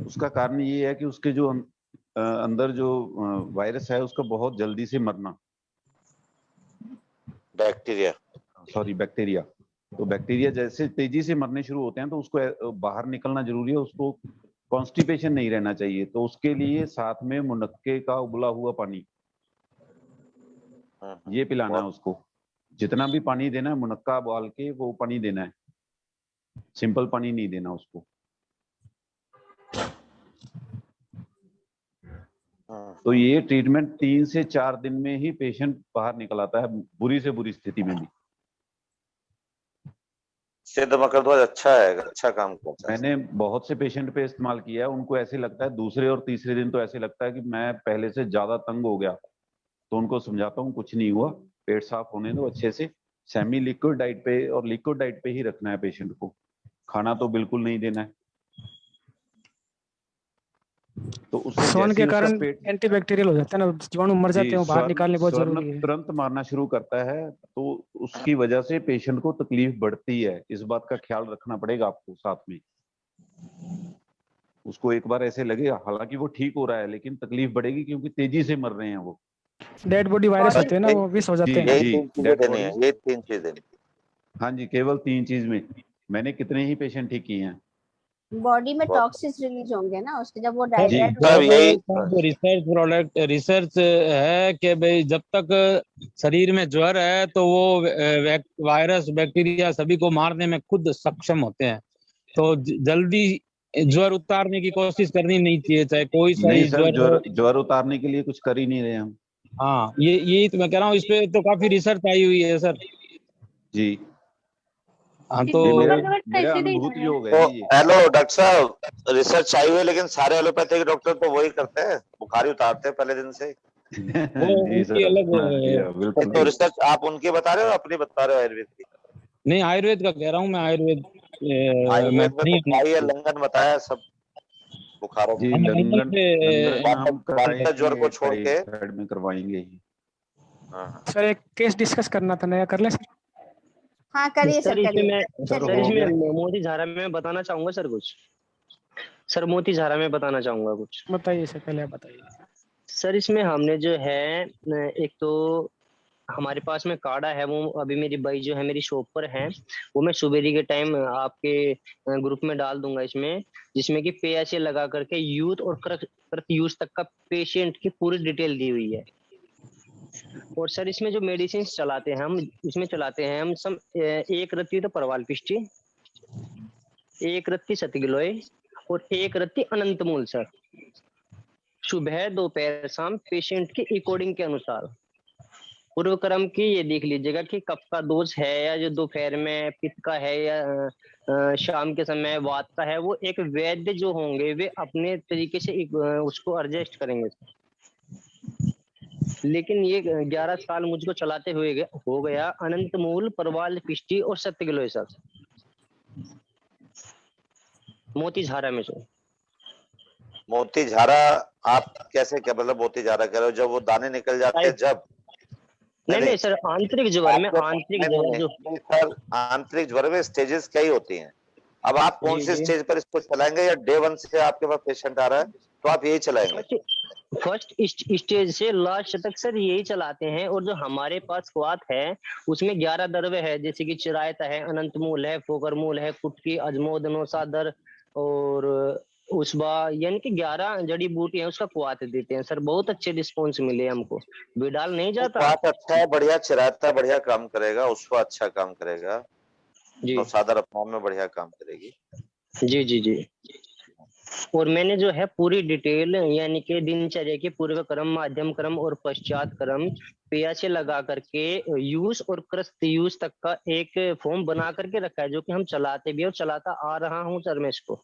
उसका कारण ये है कि उसके जो अंदर जो वायरस है उसका बहुत जल्दी से मरना, बैक्टीरिया, बैक्टीरिया। तो बैक्टीरिया जैसे तेजी से मरने शुरू होते हैं तो उसको बाहर निकलना जरूरी है, उसको कॉन्स्टिपेशन नहीं रहना चाहिए। तो उसके लिए साथ में मुनक्के का उबला हुआ पानी ये पिलाना है उसको। जितना भी पानी देना है मुनक्का उबाल के वो पानी देना है, सिंपल पानी नहीं देना उसको। तो ये ट्रीटमेंट 3 से 4 दिन में ही पेशेंट बाहर निकल आता है, बुरी से बुरी स्थिति में भी। सिद्ध मकरध्वज अच्छा है, अच्छा काम करता है। मैंने बहुत से पेशेंट पे इस्तेमाल किया है, उनको ऐसे लगता है दूसरे और तीसरे दिन तो ऐसे लगता है कि मैं पहले से ज्यादा तंग हो गया। तो उनको समझाता हूँ कुछ नहीं हुआ, पेट साफ होने दो अच्छे से, सेमी लिक्विड डाइट पे और लिक्विड डाइट पे ही रखना है पेशेंट को, खाना तो बिल्कुल नहीं देना है। तो उससे सोन जैसे के ही उसका कारण पेट एंटीबैक्टीरियल हो जाता है ना, जीवाणु मर जाते जी हैं, वो बाहर निकालने बहुत स्वर्ण जरूरी है। तुरंत मारना शुरू करता है, तो उसकी वजह से पेशेंट को तकलीफ बढ़ती है। इस बात का ख्याल रखना पड़ेगा आपको साथ में। उसको एक बार ऐसे लगेगा, हालांकि वो ठीक हो रहा है, लेकिन तकलीफ बढ़ेगी क्योंकि तेजी से मर रहे हैं वो। डेड बॉडी वायरस होते हैं ना, वो विष हो जाते जी हैं। यही जी, 3 चीजें डेड देनी है, बॉडी। ये 3 चीजें। हाँ जी, केवल 3 चीज में मैंने कितने ही पेशेंट ठीक किए हैं। बॉडी में टॉक्सिस रिलीज होंगे ना उसके, जब वो जी डाइजेस्ट सब यही जो रिसर्च प्रोडक्ट रिसर्च है कि भाई जब तक शरीर में ज्वर है तो वो वायरस बैक्टीरिया सभी को मारने में खुद सक्षम होते हैं, तो जल्दी ज्वर उतारने की कोशिश करनी नहीं चाहिए, चाहे कोई सा नहीं ही सर, ज्वर हो। ज्वर उतारने के लिए कुछ कर ही नहीं रहे हम। हाँ, यही तो मैं कह रहा हूँ, इस पे तो काफी रिसर्च आई हुई है सर। जी हाँ, तो ये मेरा अनुभूति योग है तो जी ये। हेलो डॉक्टर साहब, रिसर्च आई हुई है, लेकिन सारे एलोपैथिक डॉक्टर तो वही करते हैं, बुखारी उतारते हैं पहले दिन से। वो जी उनकी सर, अलग हाँ जी हाँ, बिल्कुल तो रिसर्च आप उनकी बता रहे हो, अपनी बता रहे हो आयुर्वेद की? नहीं, आयुर्वेद का कह रहा हूँ मैं, आयुर्वेद में आयुर्वेद में तो नहीं खाई है, लंगन बताया सब बुखारों जी। में। लंगन हम वात ज्वर को छोड़ के। टाइफाइड में करवाएंगे ही। हाँ सर एक केस डिस्कस करना था, नया कर ले सर। हाँ करिए सर सर, इसमें करिए। मैं सर सर हो इसमें गया। मोती झारा में बताना चाहूंगा सर कुछ। सर मोती झारा में बताना चाहूंगा कुछ। बताइए सर, पहले आप बताइए। सर इसमें हमने जो है एक तो हमारे पास में काढ़ा है, वो अभी मेरी बाई जो है मेरी शॉप पर है, वो मैं सुबेरी के टाइम आपके ग्रुप में डाल दूंगा इसमें, जिसमें कि पे ऐसे लगा करके यूथ और कृत यूज तक का पेशेंट की पूरी डिटेल दी हुई है। और सर इसमें जो मेडिसिन चलाते हैं हम, इसमें चलाते हैं हम सम एक रत्ती तो परवाल पिष्टी, एक रत्ती सतगिलोय और एक रत्ती अनंतमूल सर, सुबह दोपहर शाम पेशेंट के अकॉर्डिंग के अनुसार। पूर्व क्रम की ये देख लीजिएगा कि कफ का दोष है, या जो दोपहर में पित्त का है, या शाम के समय वात का है, वो एक वैद्य जो होंगे वे अपने तरीके से उसको एडजस्ट करेंगे। लेकिन ये 11 साल मुझको चलाते हुए हो गया अनंत मूल, परवाल पिष्टी और सत्यगिलोय सर, मोती झारा में सर। मोती झारा आप कैसे, क्या मतलब मोती झारा कह रहे हो, जब वो दाने निकल जाते हैं जब? नहीं सर, आंतरिक ज्वर में, आंतरिक ज्वर जो सर आंतरिक ज्वर में स्टेजेस क्या ही होती हैं। अब आप कौन सी स्टेज पर इसको चलाएंगे, या डे 1 से आपके पास पेशेंट आ रहा है तो आप यही चलाएंगे? फर्स्ट स्टेज से लास्ट तक सर यही चलाते हैं। और जो हमारे पास क्वाथ है उसमें 11 दरवे है, जैसे कि चिरायता है, अनंतमूल है, फोकरमूल है, कुटकी, अजमोद, नौसादर और उसबा, यानी कि 11 जड़ी बूटी है, उसका क्वाथ देते हैं सर। बहुत अच्छे रिस्पॉन्स मिले हमको, बिडाल नहीं जाता। क्वाथ अच्छा है, बढ़िया चिरायता बढ़िया काम करेगा, उसका अच्छा काम करेगा, नौसादर अपने में बढ़िया काम करेगी। जी जी जी। और मैंने जो है पूरी डिटेल, यानी कि दिनचर्या के पूर्व क्रम, माध्यम क्रम और पश्चात क्रम पेया से लगा करके यूज और क्रस्त यूज तक का एक फॉर्म बना करके रखा है, जो कि हम चलाते भी और चलाता आ रहा हूँ सर मैं इसको।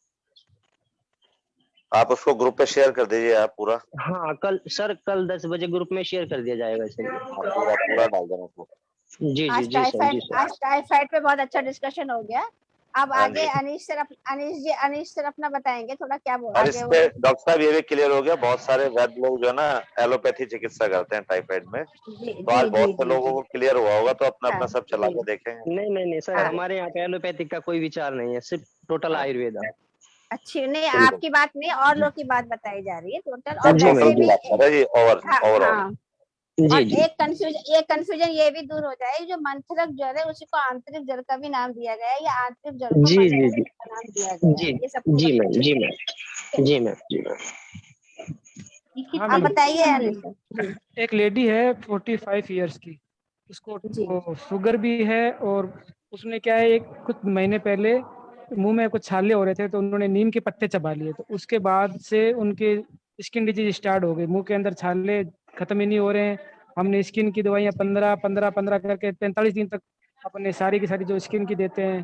आप उसको ग्रुप पे शेयर कर दीजिए आप पूरा। हाँ कल सर, कल 10 बजे ग्रुप में शेयर कर दिया जाएगा इसे। पूरा पूरा डाल देना उसको। जी जी आज जी सर, जी टाइफाइड, सर। आज टाइफाइड पे बहुत अच्छा डिस्कशन हो गया। अब हाँ आगे जी। अनीश सर अपना बताएंगे थोड़ा क्या और आगे इस वो। पे डॉक्टर साहब ये भी क्लियर हो गया, बहुत सारे वैद्य लोग जो है ना एलोपैथी चिकित्सा करते हैं टाइफाइड में, तो आज बहुत से लोगों को क्लियर हुआ होगा, तो अपना अपना सब चला के देखेंगे। नहीं सर, हमारे यहाँ पे एलोपैथिक का कोई विचार नहीं है, सिर्फ टोटल आयुर्वेद है। अच्छी नहीं, आपकी बात नहीं, और लोग की बात बताई जा रही है टोटल। और जी वैसे भी ओवरऑल और एक कंफ्यूजन ये भी दूर हो जाए, जो मंथरक ज्वर है उसी को आंतरिक ज्वर का भी नाम दिया गया है, या आंतरिक ज्वर को जी जी मंथरक जी का नाम दिया गया जी है, ये सब जी मैम, जी मैम, जी मैम, जी मैम। हाँ आप मैम, बताइए अनिल सर। एक लेडी है 45 इयर्स की, उसको शुगर भी है, और उसने क्या है, एक कुछ महीने पहले मुंह में कुछ छाले हो रहे थे, तो उन्होंने नीम के पत्ते चबा लिए, तो उसके बाद से उनके स्किन डिजीज स्टार्ट हो गई, मुंह के अंदर छाले खत्म ही नहीं हो रहे हैं। हमने स्किन की दवाइयाँ 15 करके 45 दिन तक अपने सारी की सारी जो स्किन की देते हैं,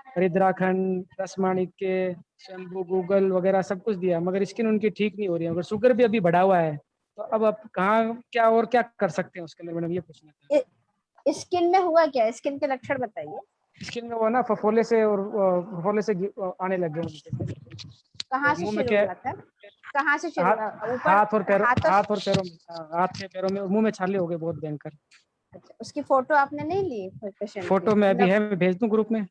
हरिद्राखंड, रसमाणिक्य, शैम्पू, गूगल वगैरह सब कुछ दिया, मगर स्किन उनकी ठीक नहीं हो रही है, मगर शुगर भी अभी बढ़ा हुआ है। तो अब आप कहाँ क्या और क्या कर सकते हैं उसके अंदर, मैडम ये पूछना था। स्किन में हुआ क्या, स्किन के लक्षण बताइए। स्किन में वो ना फफोले से, और फफोले से आने लग गए उनके। कहाँ से मुंह में शुरू क्या, हुआ था, कहाँ से शुरू? ऊपर हाथ और पैरों हाथों हाथ और पैरों में, हाथ के पैरों में, मुंह में छाले हो गए बहुत भयंकर। अच्छा, उसकी फोटो आपने नहीं ली पेशेंट की? फोटो में अभी मतलब है, मैं भेज दूं ग्रुप में।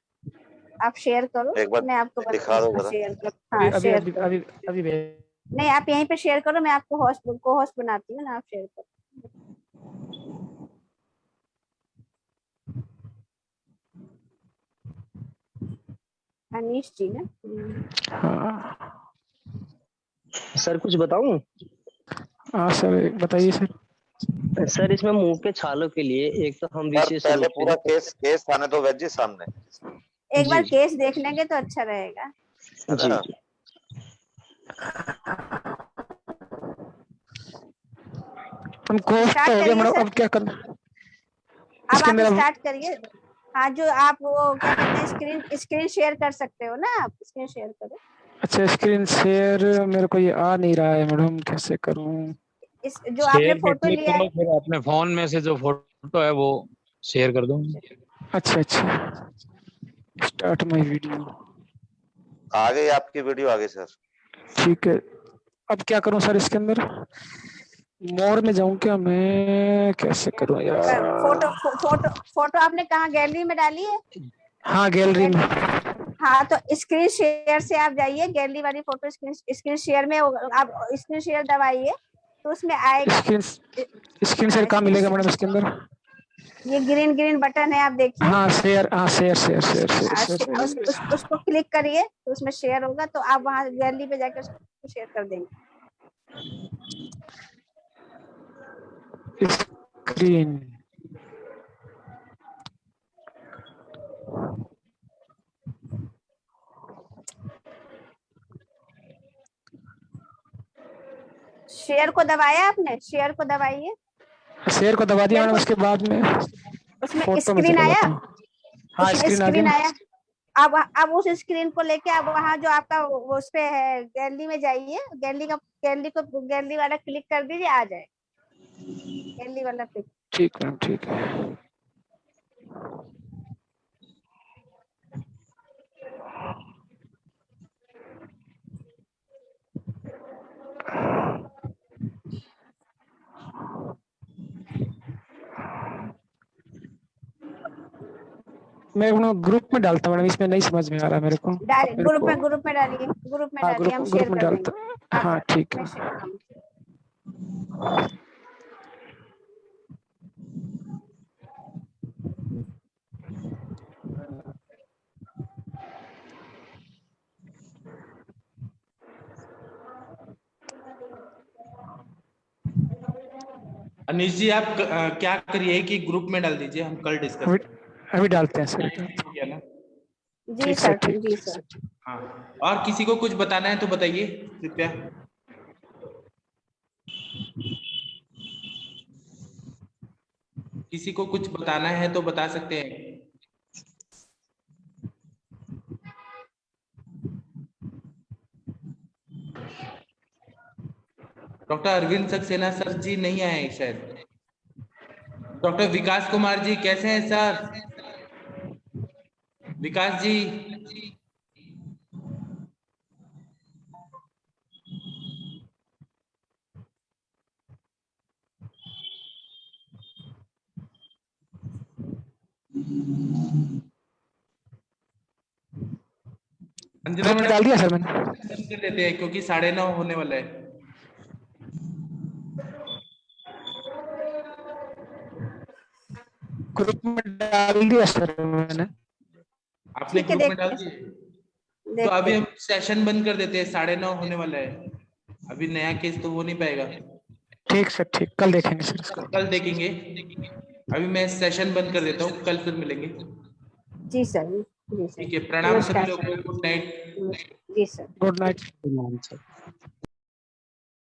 आप शेयर करो, एक बार मैं आपको दिखा दो जरा। शेयर कर, अभी हाँ अभी शेयर अभी करो। अभी अभी भेज। नहीं, आप यहीं पे शेयर करो, मैं आपको होस्ट बनाती हूँ ना, आप शेयर करो। अनीश जी ना? हाँ सर कुछ बताऊं? हाँ सर बताइए सर। सर इसमें मुंह के छालों के लिए एक तो हम सर विशेष पहले रूप पूरा से केस आने दो वैद जी सामने। एक बार जी केस देख लेंगे तो अच्छा रहेगा। जी जी। हम कोर्स स्टार्ट तो हो गया करिए मैडम, सर, अब क्या करना? अब इसके आप अंदर अब स्टार्ट करिए। हाँ, जो आप वो क्या कहते हैं, स्क्रीन शेयर कर सकते हो ना, आप स्क्रीन शेयर करो। अच्छा स्क्रीन शेयर मेरे को ये आ नहीं रहा है मैडम, कैसे करूं? इस जो आपने शेयर पे फोटो क्लिक लिया है। करो, फिर अपने फोन में से जो फोटो है वो शेयर कर दो। अच्छा अच्छा, स्टार्ट माय वीडियो। आ गई आपकी वीडियो, आ गई सर। ठीक है, अब क्या करूं सर इसके अंदर? मोर में जाऊं क्या मैं? कैसे करूं यार? फोटो आपने कहाँ गैलरी में डाली है? हाँ गैलरी में। हाँ, तो स्क्रीन शेयर से आप जाइए, गैलरी वाली फोटो स्क्रीन शेयर में आप स्क्रीन शेयर दबाइए तो उसमें आएगा। स्क्रीन शेयर कहाँ मिलेगा मैडम इसके अंदर? ये ग्रीन बटन है, आप देखिए। हाँ शेयर, हाँ शेयर। उसको क्लिक करिए तो उसमें शेयर होगा, तो आप वहाँ गैलरी पे जाकर उसको शेयर कर देंगे। स्क्रीन शेयर को दबाया आपने? शेयर को दबाइए। शेयर को दबा दिया मैडम, उसके बाद में उसमें फोटो में स्क्रीन चला आया? जाता हूँ। हाँ उसमें स्क्रीन आ स्क्रीन गया। आया। अब उस स्क्रीन को लेके आप वहाँ जो आपका उस पे है गैलरी में जाइए, गैलरी वाला क्लिक कर दीजिए, आ जाए गैलरी वाला क्लिक। ठीक मैम, ठीक है। मैं ग्रुप में डालता हूँ मैडम, इसमें नहीं समझ में आ रहा मेरे को। ग्रुप में डालिए, हाँ हम शेयर ग्रुप में कर डालता। देंगे। हाँ ठीक है। अनीश जी आप क्या करिए कि ग्रुप में डाल दीजिए, हम कल डिस्कस अभी डालते हैं सर। ना। जी सर, जी सर। हाँ, और किसी को कुछ बताना है तो बताइए कृपया। किसी को कुछ बताना है तो बता सकते हैं। डॉक्टर अरविंद सक्सेना सर जी नहीं आए शायद। डॉक्टर विकास कुमार जी कैसे हैं सर? विकास जी अंजना मैडम डाल दिया सर मैंने। बंद कर देते हैं क्योंकि 9:30 होने वाला है। ग्रुप में डाल दिया सर मैंने। आपने ग्रुप में डाल दिए तो अभी हम सेशन बंद कर देते हैं, 9:30 होने वाला है। अभी नया केस तो हो नहीं पाएगा। ठीक सर, ठीक, कल देखेंगे सर इसको। कल देखेंगे। अभी मैं सेशन बंद कर देता हूँ, कल फिर मिलेंगे। जी सर, जी सर। ठीक है, प्रणाम सभी लोगों को। Good night. जी सर, गुड नाइट।